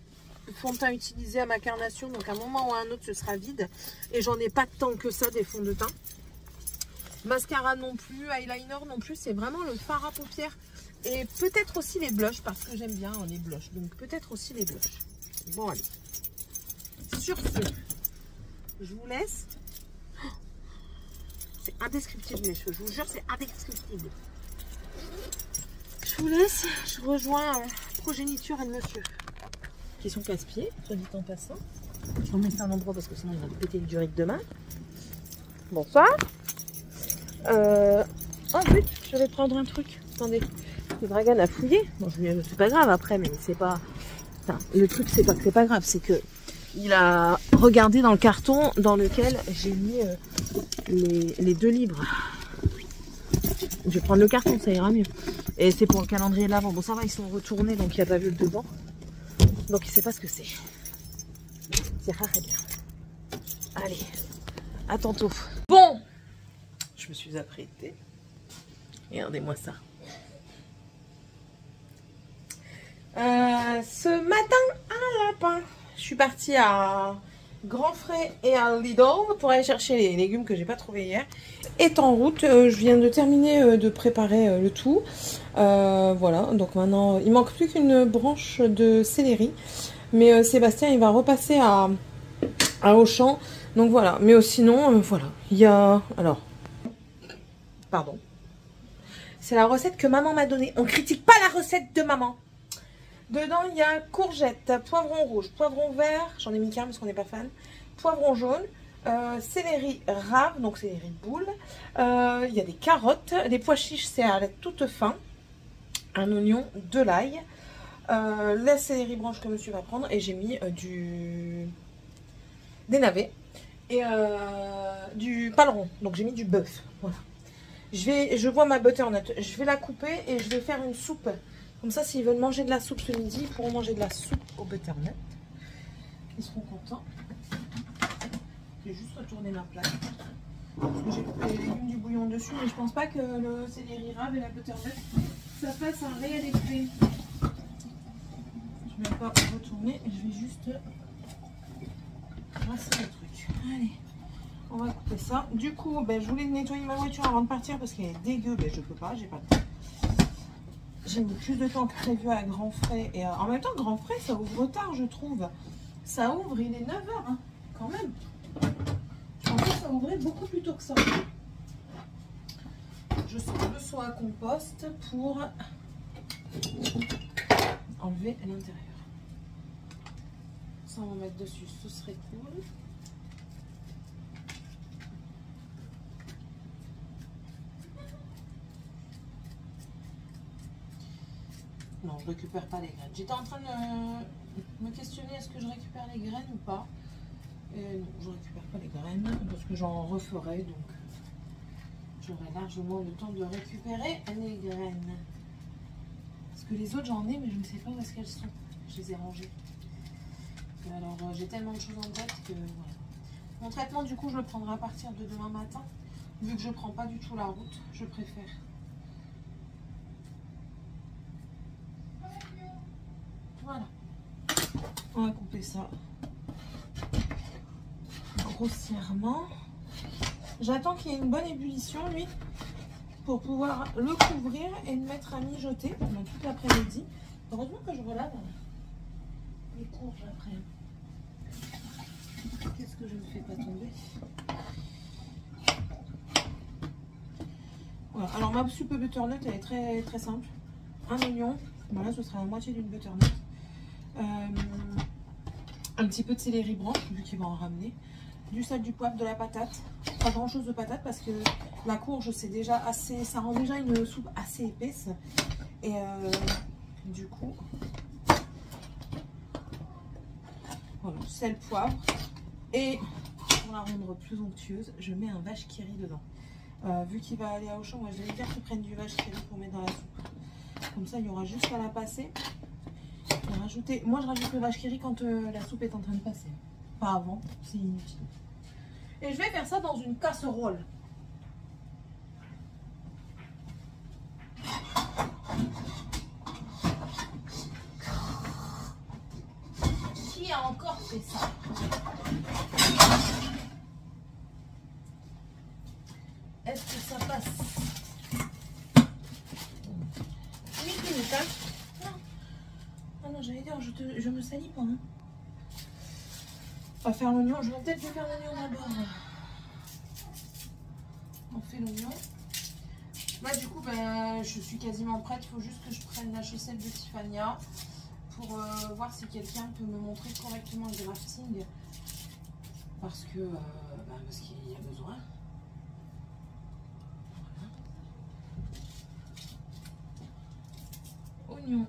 fonds de teint utilisés à ma carnation, donc à un moment ou à un autre ce sera vide et j'en ai pas tant que ça des fonds de teint. Mascara non plus, eyeliner non plus, c'est vraiment le fard à paupières et peut-être aussi les blushs parce que j'aime bien les blushs, donc peut-être aussi les blushs. Bon allez, sur ce, je vous laisse. C'est indescriptible mes cheveux, je vous jure c'est indescriptible. Je vous laisse, je rejoins progéniture et monsieur. Question casse-pied, soit dit en passant. Je vais mettre un endroit parce que sinon il va péter le duric demain. Bonsoir. Oh but, je vais prendre un truc. Attendez, le Dragan a fouillé. Bon, c'est pas grave après, mais c'est pas... Enfin, le truc, c'est pas que c'est pas grave, c'est que il a regardé dans le carton dans lequel j'ai mis les 2 livres. Je vais prendre le carton, ça ira mieux. Et c'est pour le calendrier de l'Avent. Bon, ça va, ils sont retournés, donc il n'y a pas vu le dedans. Donc il sait pas ce que c'est. C'est rare et bien. À tantôt. Bon, je me suis apprêtée. Regardez-moi ça. Ce matin, un lapin. Je suis partie à Grand Frais et à Lidl pour aller chercher les légumes que j'ai pas trouvé hier. Est en route. Je viens de terminer de préparer le tout. Voilà. Donc maintenant, il manque plus qu'une branche de céleri. Mais Sébastien, il va repasser à Auchan. Donc voilà. Mais sinon, voilà. Il y a... Alors... Pardon. C'est la recette que maman m'a donnée. On critique pas la recette de maman. Dedans, il y a courgettes, poivron rouge, poivron vert, j'en ai mis qu'un parce qu'on n'est pas fan, poivron jaune, céleri rave, donc céleri boule, il y a des carottes, des pois chiches, c'est à la toute fin, un oignon, de l'ail, la céleri branche que monsieur va prendre, et j'ai mis des navets et du paleron, donc j'ai mis du bœuf, voilà. Je vois ma butternut, je vais la couper et je vais faire une soupe. Comme ça, s'ils veulent manger de la soupe ce midi, ils pourront manger de la soupe au butternut. Ils seront contents. Je vais juste retourner ma plaque. Parce que j'ai coupé les légumes du bouillon dessus, mais je pense pas que le céleri rave et la butternut, ça fasse un réel effet. Je ne vais pas retourner, je vais juste brasser le truc. Allez, on va couper ça. Du coup, ben, je voulais nettoyer ma voiture avant de partir parce qu'elle est dégueu. Ben, je peux pas, j'ai pas le temps. J'ai mis plus de temps que prévu à Grand Frais. Et en même temps, Grand Frais, ça ouvre tard, je trouve. Ça ouvre, il est 9 h, hein, quand même. Je pensais que ça ouvrait beaucoup plus tôt que ça. Je sors le soin à compost pour enlever l'intérieur. Ça, on va mettre dessus, ce serait cool. Non, je récupère pas les graines. J'étais en train de me questionner, est-ce que je récupère les graines ou pas? Et non, je récupère pas les graines parce que j'en referai, donc j'aurai largement le temps de récupérer les graines. Parce que les autres j'en ai, mais je ne sais pas où est-ce qu'elles sont. Je les ai rangées. Alors j'ai tellement de choses en tête que voilà. Mon traitement, du coup, je le prendrai à partir de demain matin. Vu que je prends pas du tout la route, je préfère. Voilà, on va couper ça grossièrement. J'attends qu'il y ait une bonne ébullition, lui, pour pouvoir le couvrir et le mettre à mijoter pendant toute l'après-midi. Heureusement que je relave les courges après. Qu'est-ce que je ne fais pas tomber? Voilà. Alors ma soupe butternut, elle est très, très simple. Un oignon, voilà, ce sera la moitié d'une butternut. Un petit peu de céleri branche, vu qu'il va en ramener, du sel, du poivre, de la patate, pas grand chose de patate parce que la courge c'est déjà assez, ça rend déjà une soupe assez épaisse et du coup voilà, sel, poivre et pour la rendre plus onctueuse je mets un vache qui rit dedans. Vu qu'il va aller à Auchan, moi je vais dire qu'il prenne du vache qui rit pour mettre dans la soupe, comme ça il y aura juste à la passer. Moi je rajoute le vache qui rit quand la soupe est en train de passer, pas avant, c'est inutile. Et je vais faire ça dans une casserole. Qui a encore fait ça? Est-ce que ça passe? 8 minutes, hein? Ah non, j'allais dire, je me salis pas. Hein. On va faire l'oignon. Je vais peut-être faire l'oignon d'abord. On fait l'oignon. Là, du coup, ben, je suis quasiment prête. Il faut juste que je prenne la chaussette de Tiffania pour voir si quelqu'un peut me montrer correctement le drafting. Parce qu'il y a besoin. Voilà. Oignon.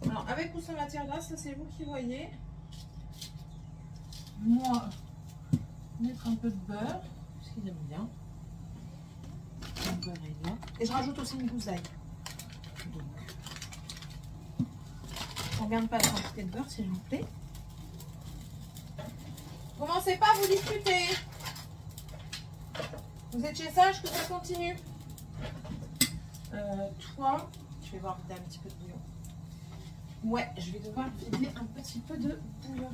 Alors, avec ou sans matière grasse, ça c'est vous qui voyez. Moi, mettre un peu de beurre, parce qu'ils aiment bien. Le beurre est bien. Et je rajoute aussi une gousse d'ail. Donc, je ne regarde pas la quantité de beurre, s'il vous plaît. Commencez pas à vous disputer. Vous êtes chez Sage que ça continue. Toi, je vais voir vider un petit peu de bouillon. Ouais, je vais devoir vider un petit peu de bouillon.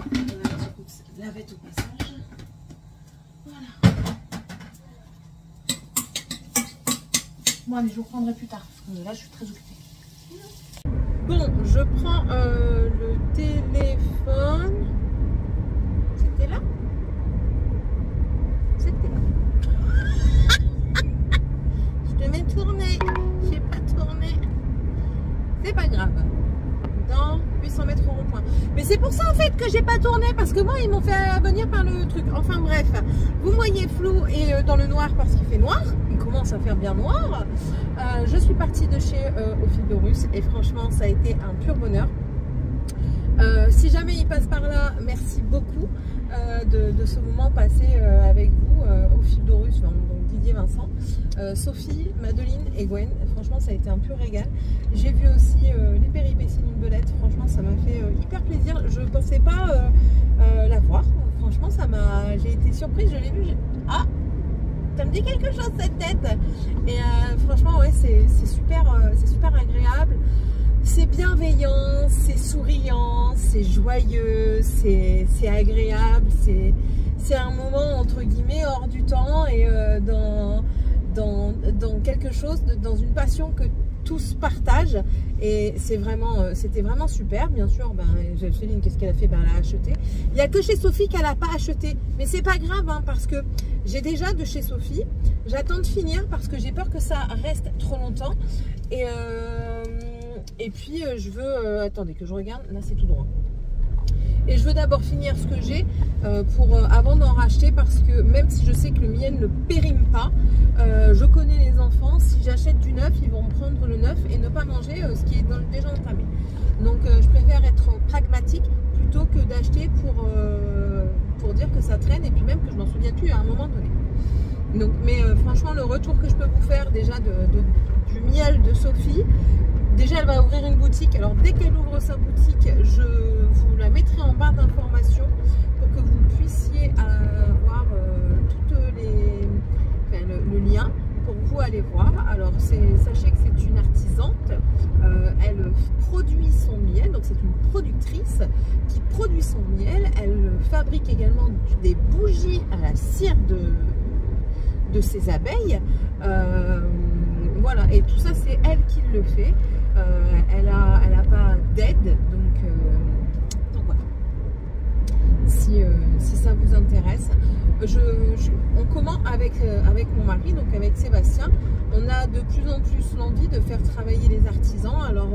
On a un petit coup de lavette au passage. Voilà. Bon, allez, je vous reprendrai plus tard. Parce que là, je suis très occupée. Bon, je prends le téléphone. C'était là? C'était là. Je devais tourner. J'ai pas tourné. C'est pas grave. Dans 800 mètres au rond-point. Mais c'est pour ça en fait que j'ai pas tourné. Parce que moi, ils m'ont fait venir par le truc. Enfin bref. Vous voyez flou et dans le noir parce qu'il fait noir. Il commence à faire bien noir. Je suis partie de chez Au Fil de Russe. Et franchement, ça a été un pur bonheur. Si jamais il passe par là, merci beaucoup de ce moment passé avec vous au Fil de Russe, donc Didier, Vincent, Sophie, Madeline et Gwen. Franchement, ça a été un pur régal. J'ai vu aussi les péripéties d'une belette. Franchement, ça m'a fait hyper plaisir. Je ne pensais pas la voir. Franchement, j'ai été surprise. Je l'ai vue. Ah, ça me dit quelque chose cette tête. Et franchement, ouais, c'est super agréable. C'est bienveillant, c'est souriant, c'est joyeux, c'est agréable, c'est un moment entre guillemets hors du temps et dans quelque chose, dans une passion que tous partagent. Et c'était vraiment super. Bien sûr, Céline, qu'est-ce qu'elle a fait? Elle a acheté. Il n'y a que chez Sophie qu'elle n'a pas acheté. Mais c'est pas grave, hein, parce que j'ai déjà de chez Sophie. J'attends de finir parce que j'ai peur que ça reste trop longtemps. Et puis je veux, attendez que je regarde, là c'est tout droit. Et je veux d'abord finir ce que j'ai avant d'en racheter, parce que même si je sais que le mien ne périme pas, je connais les enfants, si j'achète du neuf, ils vont prendre le neuf et ne pas manger ce qui est déjà entamé. Donc je préfère être pragmatique plutôt que d'acheter pour dire que ça traîne et puis même que je m'en souviens plus à un moment donné. Donc, mais franchement, le retour que je peux vous faire déjà du miel de Sophie, déjà elle va ouvrir une boutique. Alors dès qu'elle ouvre sa boutique, je vous la mettrai en barre d'informations pour que vous puissiez avoir le lien pour vous aller voir. Alors sachez que c'est une artisante, elle produit son miel, donc c'est une productrice qui produit son miel. Elle fabrique également des bougies à la cire de ses abeilles. Voilà, et tout ça c'est elle qui le fait. Elle a pas d'aide, donc voilà. Si ça vous intéresse, on commence avec mon mari, donc avec Sébastien. On a de plus en plus l'envie de faire travailler les artisans. Alors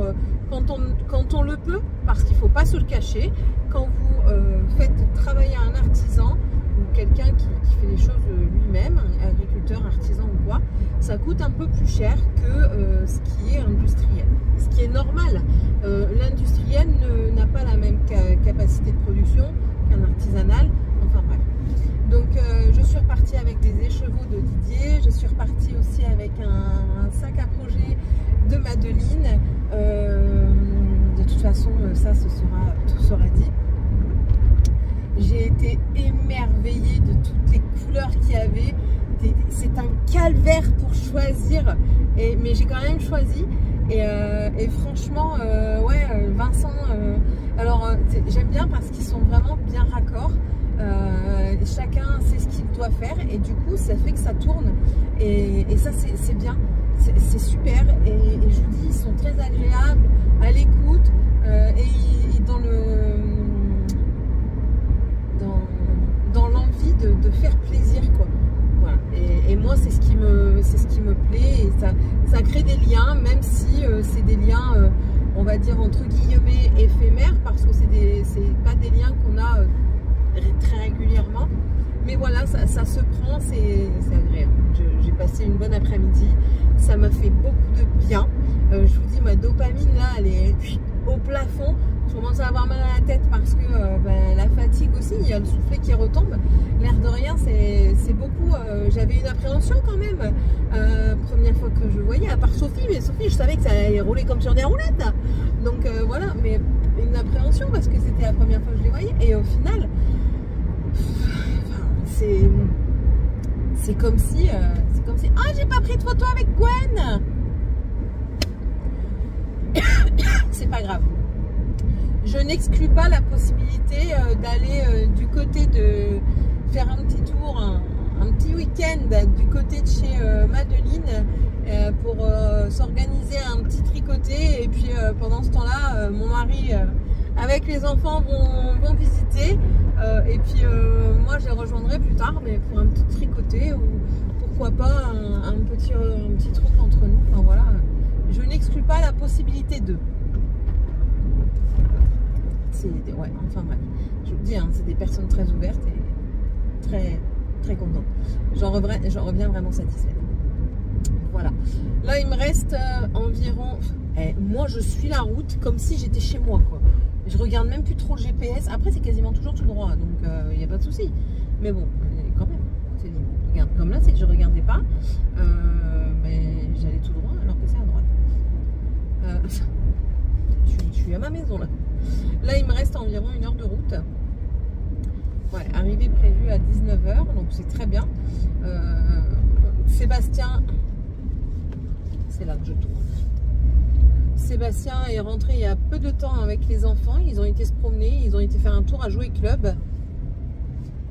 quand on le peut, parce qu'il ne faut pas se le cacher, quand vous faites travailler un artisan ou quelqu'un qui fait les choses lui-même, agriculteur, artisan ou quoi, ça coûte un peu plus cher que ce qui est industriel. Ce qui est normal. L'industriel n'a pas la même capacité de production qu'un artisanal. Enfin bref. Donc je suis repartie avec des écheveaux de Didier. Je suis repartie aussi avec un sac à projet de Madeline. De toute façon, ça, tout sera dit. J'ai été émerveillée de toutes les couleurs qu'il y avait. C'est un calvaire pour choisir, mais j'ai quand même choisi. Et franchement, ouais, Vincent, alors j'aime bien parce qu'ils sont vraiment bien raccords. Chacun sait ce qu'il doit faire et du coup ça fait que ça tourne et ça c'est bien, c'est super. Et je vous dis, ils sont très agréables à l'écoute et dans l'envie de faire plaisir, quoi. Voilà. Et moi c'est ce qui me plaît, et ça crée des liens, même si c'est des liens on va dire entre guillemets éphémères, parce que c'est pas des liens qu'on a très régulièrement, mais voilà, ça se prend, c'est agréable. J'ai passé une bonne après-midi, ça m'a fait beaucoup de bien. Je vous dis, ma dopamine là, elle est au plafond. Je commence à avoir mal à la tête parce que la fatigue aussi, il y a le soufflet qui retombe. L'air de rien, c'est beaucoup. J'avais une appréhension quand même. Première fois que je voyais, à part Sophie, mais Sophie, je savais que ça allait rouler comme sur des roulettes. Donc voilà, mais une appréhension parce que c'était la première fois que je les voyais. Et au final, c'est comme si ah, j'ai pas pris de photo avec Gwen. C'est pas grave. Je n'exclus pas la possibilité d'aller du côté de faire un petit tour, un petit week-end du côté de chez Madeline pour s'organiser un petit tricoté, et puis pendant ce temps-là mon mari avec les enfants vont visiter, et puis moi je les rejoindrai plus tard, mais pour un petit tricoté, ou pourquoi pas un petit truc entre nous. Enfin voilà, je n'exclus pas la possibilité de. Ouais, enfin bref, je vous le dis, hein, c'est des personnes très ouvertes et très très contentes. J'en reviens vraiment satisfaite. Voilà. Là, il me reste environ... moi, je suis la route comme si j'étais chez moi, quoi. Je regarde même plus trop le GPS. Après, c'est quasiment toujours tout droit, donc il n'y a pas de souci. Mais bon, quand même, regarde, comme là, c'est que je regardais pas, mais j'allais tout droit alors que c'est à droite. Je suis à ma maison, là. Là, il me reste environ 1 heure de route. Ouais, arrivée prévue à 19 h, donc c'est très bien. Sébastien, c'est là que je tourne. Sébastien est rentré il y a peu de temps avec les enfants. Ils ont été se promener, ils ont été faire un tour à Jouer Club.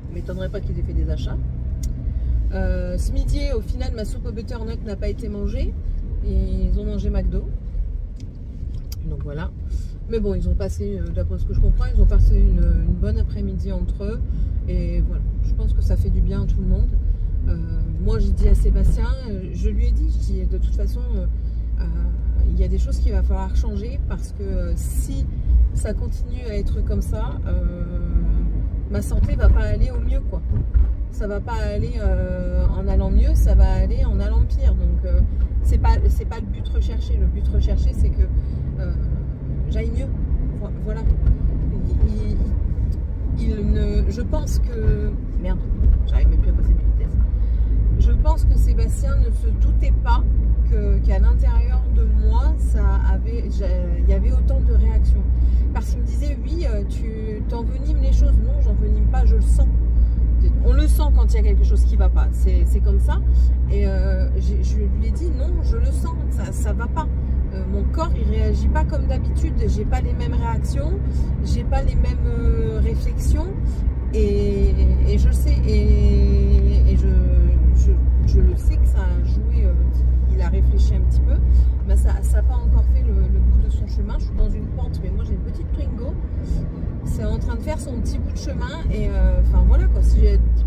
Il m'étonnerait pas qu'ils aient fait des achats. Ce midi, au final, ma soupe au butternut n'a pas été mangée. Ils ont mangé McDo. Donc voilà. Mais bon, ils ont passé, d'après ce que je comprends, ils ont passé une bonne après-midi entre eux. Et voilà, je pense que ça fait du bien à tout le monde. Moi, j'ai dit à Sébastien, je lui ai dit, de toute façon, il y a des choses qu'il va falloir changer, parce que si ça continue à être comme ça, ma santé va pas aller au mieux, quoi. Ça va pas aller en allant mieux, ça va aller en allant pire. Donc, c'est pas le but recherché. Le but recherché, c'est que j'aille mieux. Voilà. Je pense que... Merde, j'arrive même plus à passer mes vitesses. Je pense que Sébastien ne se doutait pas qu'à l'intérieur de moi, il y avait autant de réactions. Parce qu'il me disait, oui, tu t'envenimes les choses. Non, j'envenime pas, je le sens. On le sent quand il y a quelque chose qui ne va pas. C'est comme ça. Et je lui ai dit, non, je le sens, ça ne va pas. Mon corps, il ne réagit pas comme d'habitude. J'ai pas les mêmes réactions, j'ai pas les mêmes réflexions. Et je sais, et je le sais que ça a joué. Il a réfléchi un petit peu, mais ça n'a pas encore fait le bout de son chemin. Je suis dans une pente, mais moi j'ai une petite Twingo. C'est en train de faire son petit bout de chemin, et enfin voilà quoi. Si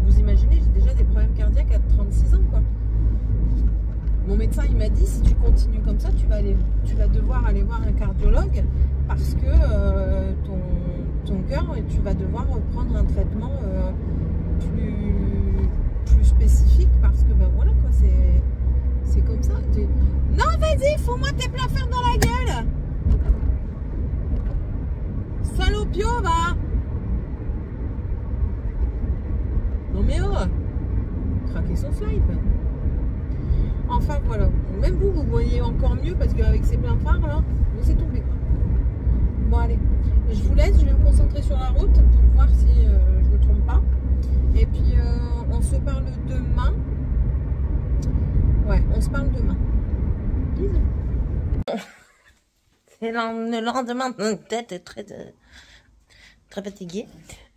vous imaginez, j'ai déjà des problèmes cardiaques à 36 ans, quoi. Mon médecin, il m'a dit, si tu continues comme ça, tu vas devoir aller voir un cardiologue, parce que ton cœur, tu vas devoir prendre un traitement plus spécifique, parce que ben voilà quoi, c'est comme ça. Non, vas-y, fous-moi tes plats faire dans la gueule. Salopio, va. Non mais oh, craquer son slide. Enfin voilà, même vous voyez encore mieux, parce qu'avec ces pleins phares là, laissez tomber quoi. Bon allez, je vous laisse, je vais me concentrer sur la route pour voir si je me trompe pas. Et puis on se parle demain. Ouais, on se parle demain. Bisous. C'est le lendemain, peut-être très fatiguée.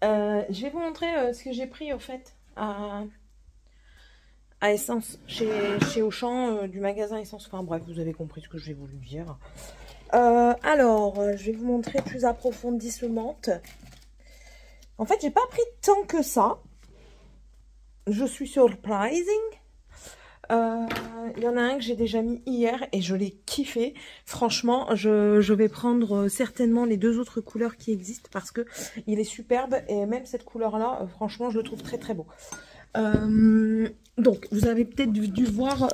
Je vais vous montrer ce que j'ai pris au fait à Essence, chez Auchan, du magasin Essence. Enfin bref, vous avez compris ce que j'ai voulu dire. Alors, je vais vous montrer plus approfondissement. En fait, j'ai pas pris tant que ça. Je suis surprising. Il y en a un que j'ai déjà mis hier et je l'ai kiffé. Franchement, je vais prendre certainement les 2 autres couleurs qui existent, parce que il est superbe, et même cette couleur-là, franchement, je le trouve très très beau. Donc, vous avez peut-être dû voir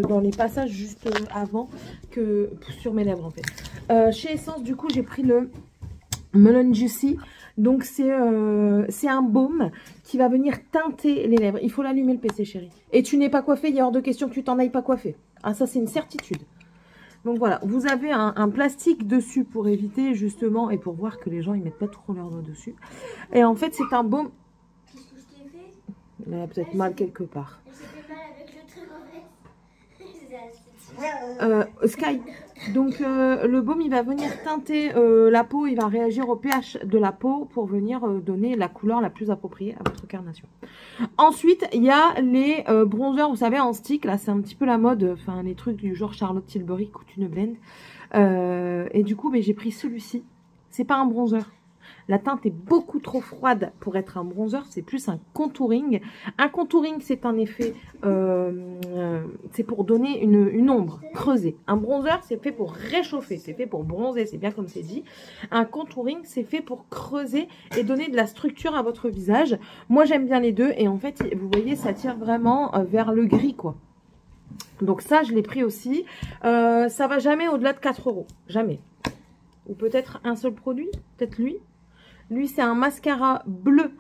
dans les passages juste avant, que sur mes lèvres en fait. Chez Essence, du coup, j'ai pris le Melon Juicy. Donc, c'est un baume qui va venir teinter les lèvres. Il faut l'allumer le PC, chérie. Et tu n'es pas coiffée, il y a hors de question que tu t'en ailles pas coiffée. Ah, ça, c'est une certitude. Donc, voilà. Vous avez un plastique dessus pour éviter, justement, et pour voir que les gens, ils mettent pas trop leurs doigts dessus. Et en fait, c'est un baume... Qu'est-ce que je t'ai fait ? Il a peut-être mal quelque part. J'ai mal avec le truc en fait. Sky. Donc le baume il va venir teinter la peau, il va réagir au pH de la peau pour venir donner la couleur la plus appropriée à votre carnation. Ensuite il y a les bronzers, vous savez en stick, là c'est un petit peu la mode, enfin les trucs du genre Charlotte Tilbury Couture Blend. Et du coup j'ai pris celui-ci, c'est pas un bronzer. La teinte est beaucoup trop froide pour être un bronzer, c'est plus un contouring. Un contouring, c'est un effet, c'est pour donner une ombre creusée. Un bronzer, c'est fait pour réchauffer, c'est fait pour bronzer, c'est bien comme c'est dit. Un contouring, c'est fait pour creuser et donner de la structure à votre visage. Moi, j'aime bien les deux et en fait, vous voyez, ça tire vraiment vers le gris, quoi. Donc ça, je l'ai pris aussi. Ça va jamais au-delà de 4 €, jamais. Ou peut-être un seul produit, peut-être lui. Lui, c'est un mascara bleu,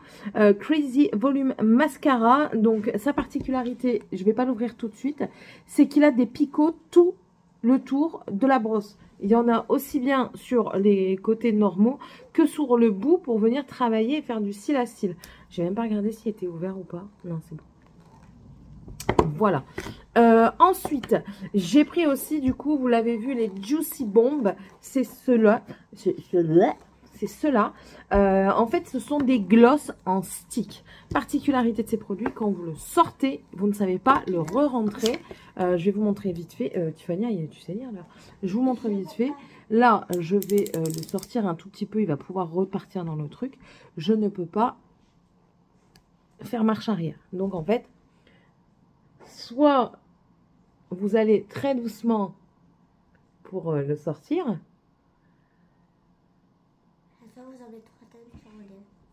Crazy Volume Mascara. Donc, sa particularité, je ne vais pas l'ouvrir tout de suite, c'est qu'il a des picots tout le tour de la brosse. Il y en a aussi bien sur les côtés normaux que sur le bout pour venir travailler et faire du cil à cil. Je n'ai même pas regardé s'il était ouvert ou pas. Non, c'est bon. Voilà. Ensuite, j'ai pris aussi, du coup, vous l'avez vu, les Juicy Bombs. C'est ceux-là. C'est ceux-là. En fait, ce sont des gloss en stick. Particularité de ces produits, quand vous le sortez, vous ne savez pas le re-rentrer. Je vais vous montrer vite fait. Tiffany, tu sais lire là. Je vous montre vite fait. Là, je vais le sortir un tout petit peu. Il va pouvoir repartir dans le truc. Je ne peux pas faire marche arrière. Donc, en fait, soit vous allez très doucement pour le sortir.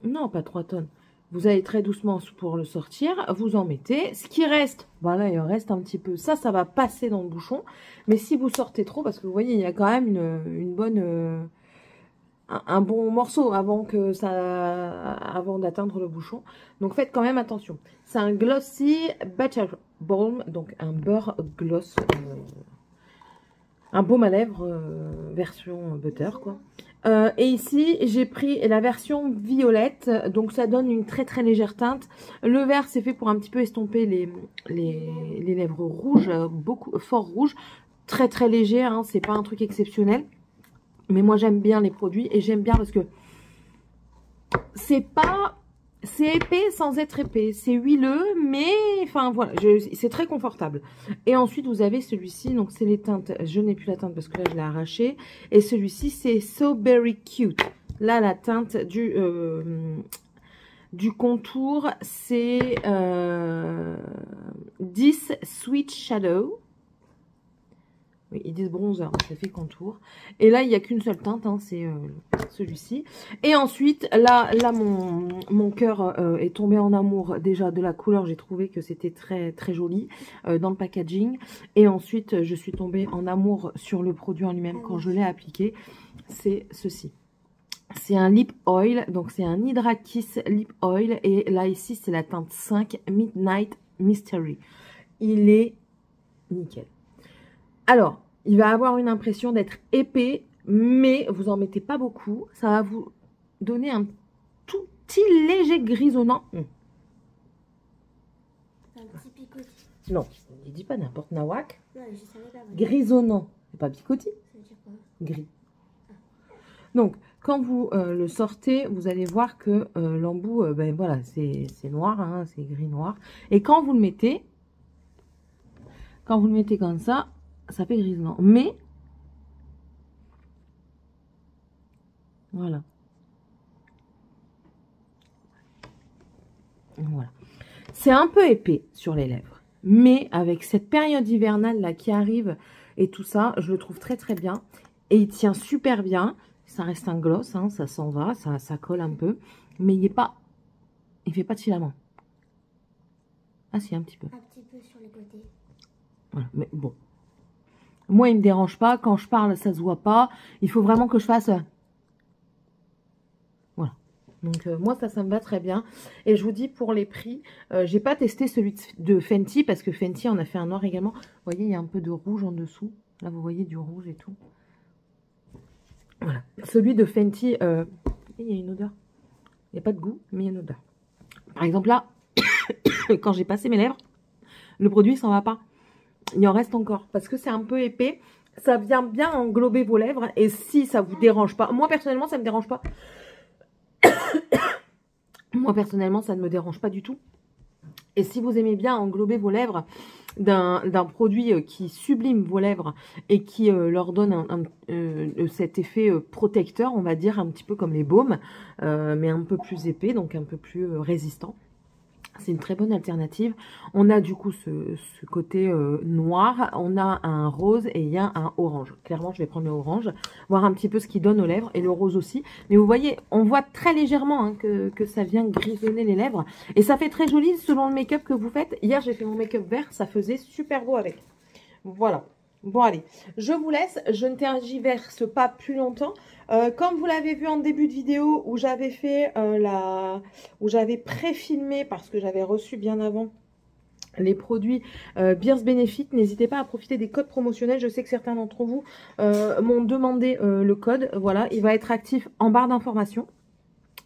Non, pas 3 tonnes. Vous allez très doucement pour le sortir. Vous en mettez. Ce qui reste, voilà, il en reste un petit peu. Ça va passer dans le bouchon. Mais si vous sortez trop, parce que vous voyez, il y a quand même une bonne, un bon morceau avant d'atteindre le bouchon. Donc faites quand même attention. C'est un Glossy Butter Balm, donc un beurre gloss, un baume à lèvres version butter, quoi. Et ici, j'ai pris la version violette. Donc, ça donne une très, très légère teinte. Le vert, c'est fait pour un petit peu estomper les lèvres rouges, fort rouges. Très, très léger, hein, c'est pas un truc exceptionnel. Mais moi, j'aime bien les produits. Et j'aime bien parce que c'est épais sans être épais. C'est huileux, mais enfin voilà, c'est très confortable. Et ensuite, vous avez celui-ci. Donc, c'est les teintes. Je n'ai plus la teinte parce que là, je l'ai arraché. Et celui-ci, c'est So Very Cute. Là, la teinte du contour, c'est 10 Sweet Shadow. Oui, ils disent bronzer, ça fait contour. Et là, il n'y a qu'une seule teinte, hein, c'est celui-ci. Et ensuite, là mon cœur est tombé en amour déjà de la couleur. J'ai trouvé que c'était très, très joli dans le packaging. Et ensuite, je suis tombée en amour sur le produit en lui-même quand je l'ai appliqué. C'est ceci. C'est un lip oil, donc c'est un Hydra Kiss lip oil. Et là, ici, c'est la teinte 5 Midnight Mystery. Il est nickel. Alors, il va avoir une impression d'être épais, mais vous en mettez pas beaucoup. Ça va vous donner un tout petit léger grisonnant. Un petit picotis. Non, il dit pas n'importe nawak. Non, je savais pas. Grisonnant, c'est pas picotis. Ça veut dire quoi? Gris. Donc, quand vous le sortez, vous allez voir que l'embout, ben voilà, c'est noir, hein, c'est gris-noir. Et quand vous le mettez comme ça fait grisonnant. Mais, voilà. Voilà. C'est un peu épais sur les lèvres. Mais avec cette période hivernale là qui arrive et tout ça, je le trouve très très bien. Et il tient super bien. Ça reste un gloss, hein, ça s'en va, ça colle un peu. Mais il fait pas de filament. Ah si, un petit peu. Un petit peu sur les côtés. Voilà, mais bon. Moi, il me dérange pas. Quand je parle, ça se voit pas. Il faut vraiment que je fasse... Voilà. Donc, moi, ça me va très bien. Et je vous dis, pour les prix, j'ai pas testé celui de Fenty, parce que Fenty, on a fait un noir également. Vous voyez, il y a un peu de rouge en dessous. Là, vous voyez du rouge et tout. Voilà. Celui de Fenty, il y a une odeur. Il n'y a pas de goût, mais il y a une odeur. Par exemple, là, quand j'ai passé mes lèvres, le produit s'en va pas. Il en reste encore parce que c'est un peu épais. Ça vient bien englober vos lèvres. Et si ça vous dérange pas, moi personnellement ça me dérange pas. Moi personnellement ça ne me dérange pas du tout. Et si vous aimez bien englober vos lèvres d'un produit qui sublime vos lèvres et qui leur donne cet effet protecteur, on va dire, un petit peu comme les baumes, mais un peu plus épais, donc un peu plus résistant. C'est une très bonne alternative. On a du coup ce côté noir, on a un rose et il y a un orange. Clairement, je vais prendre le orange, voir un petit peu ce qu'il donne aux lèvres et le rose aussi. Mais vous voyez, on voit très légèrement hein, que ça vient grisonner les lèvres. Et ça fait très joli selon le make-up que vous faites. Hier, j'ai fait mon make-up vert, ça faisait super beau avec. Voilà. Bon, allez, je vous laisse. Je ne tergiverse pas plus longtemps. Comme vous l'avez vu en début de vidéo où j'avais fait où j'avais pré-filmé parce que j'avais reçu bien avant les produits Beers Benefit, n'hésitez pas à profiter des codes promotionnels. Je sais que certains d'entre vous m'ont demandé le code. Voilà, il va être actif en barre d'information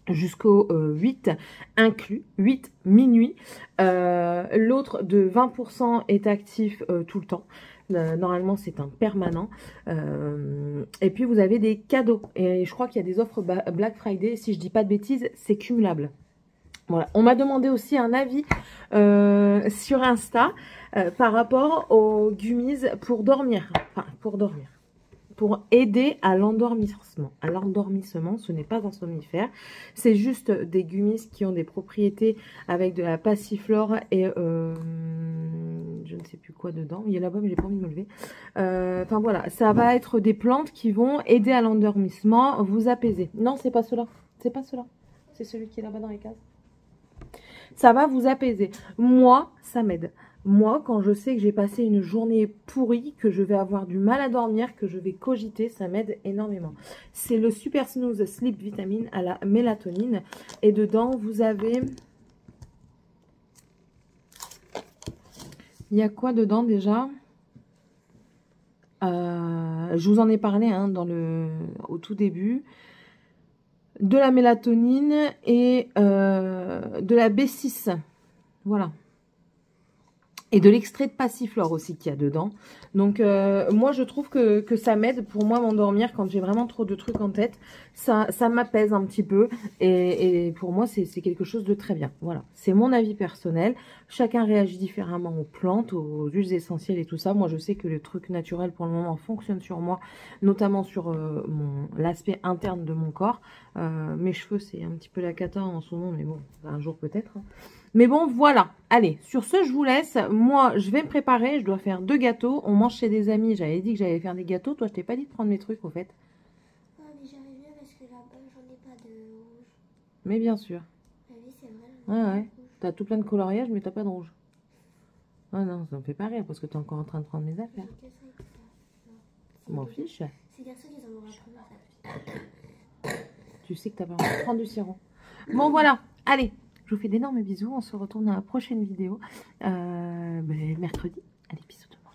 jusqu'au 8 inclus, 8 minuit. L'autre de 20% est actif tout le temps. Normalement, c'est un permanent. Et puis, vous avez des cadeaux. Et je crois qu'il y a des offres Black Friday. Si je dis pas de bêtises, c'est cumulable. Voilà. On m'a demandé aussi un avis sur Insta par rapport aux gummies pour dormir. Enfin, pour dormir. Pour aider à l'endormissement. À l'endormissement, ce n'est pas un somnifère. C'est juste des gummies qui ont des propriétés avec de la passiflore et je ne sais plus quoi dedans. Il y a là-bas, mais j'ai pas envie de me lever. Enfin voilà, ça va être des plantes qui vont aider à l'endormissement, vous apaiser. Non, c'est pas cela. C'est pas cela. C'est celui qui est là-bas dans les cases. Ça va vous apaiser. Moi, ça m'aide. Moi, quand je sais que j'ai passé une journée pourrie, que je vais avoir du mal à dormir, que je vais cogiter, ça m'aide énormément. C'est le Super Snooze Sleep Vitamine à la mélatonine. Et dedans, vous avez... Il y a quoi dedans déjà? Je vous en ai parlé hein, au tout début. De la mélatonine et de la B6. Voilà. Et de l'extrait de passiflore aussi qu'il y a dedans. Donc, moi, je trouve que ça m'aide pour moi à m'endormir quand j'ai vraiment trop de trucs en tête. Ça m'apaise un petit peu. Et pour moi, c'est quelque chose de très bien. Voilà. C'est mon avis personnel. Chacun réagit différemment aux plantes, aux huiles essentielles et tout ça. Moi, je sais que le truc naturel, pour le moment, fonctionne sur moi. Notamment sur l'aspect interne de mon corps. Mes cheveux, c'est un petit peu la cata en ce moment. Mais bon, un jour peut-être. Hein. Mais bon, voilà. Allez, sur ce, je vous laisse. Moi, je vais me préparer. Je dois faire 2 gâteaux. On mange chez des amis. J'avais dit que j'allais faire des gâteaux. Toi, je t'ai pas dit de prendre mes trucs, au fait. Ah, mais j'arrive bien parce que là-bas, j'en ai pas de rouge. Mais bien sûr. Ah oui, c'est vrai. Ouais. T'as tout plein de coloriage, mais t'as pas de rouge. Ah non, ça me fait pas rire parce que t'es encore en train de prendre mes affaires. Je m'en fiche. Ces garçons, ils en auront appris. Tu sais que t'as pas envie de prendre du sirop. Bon, voilà. Allez. Je vous fais d'énormes bisous. On se retrouve dans la prochaine vidéo. Mercredi. Allez, bisous tout le monde.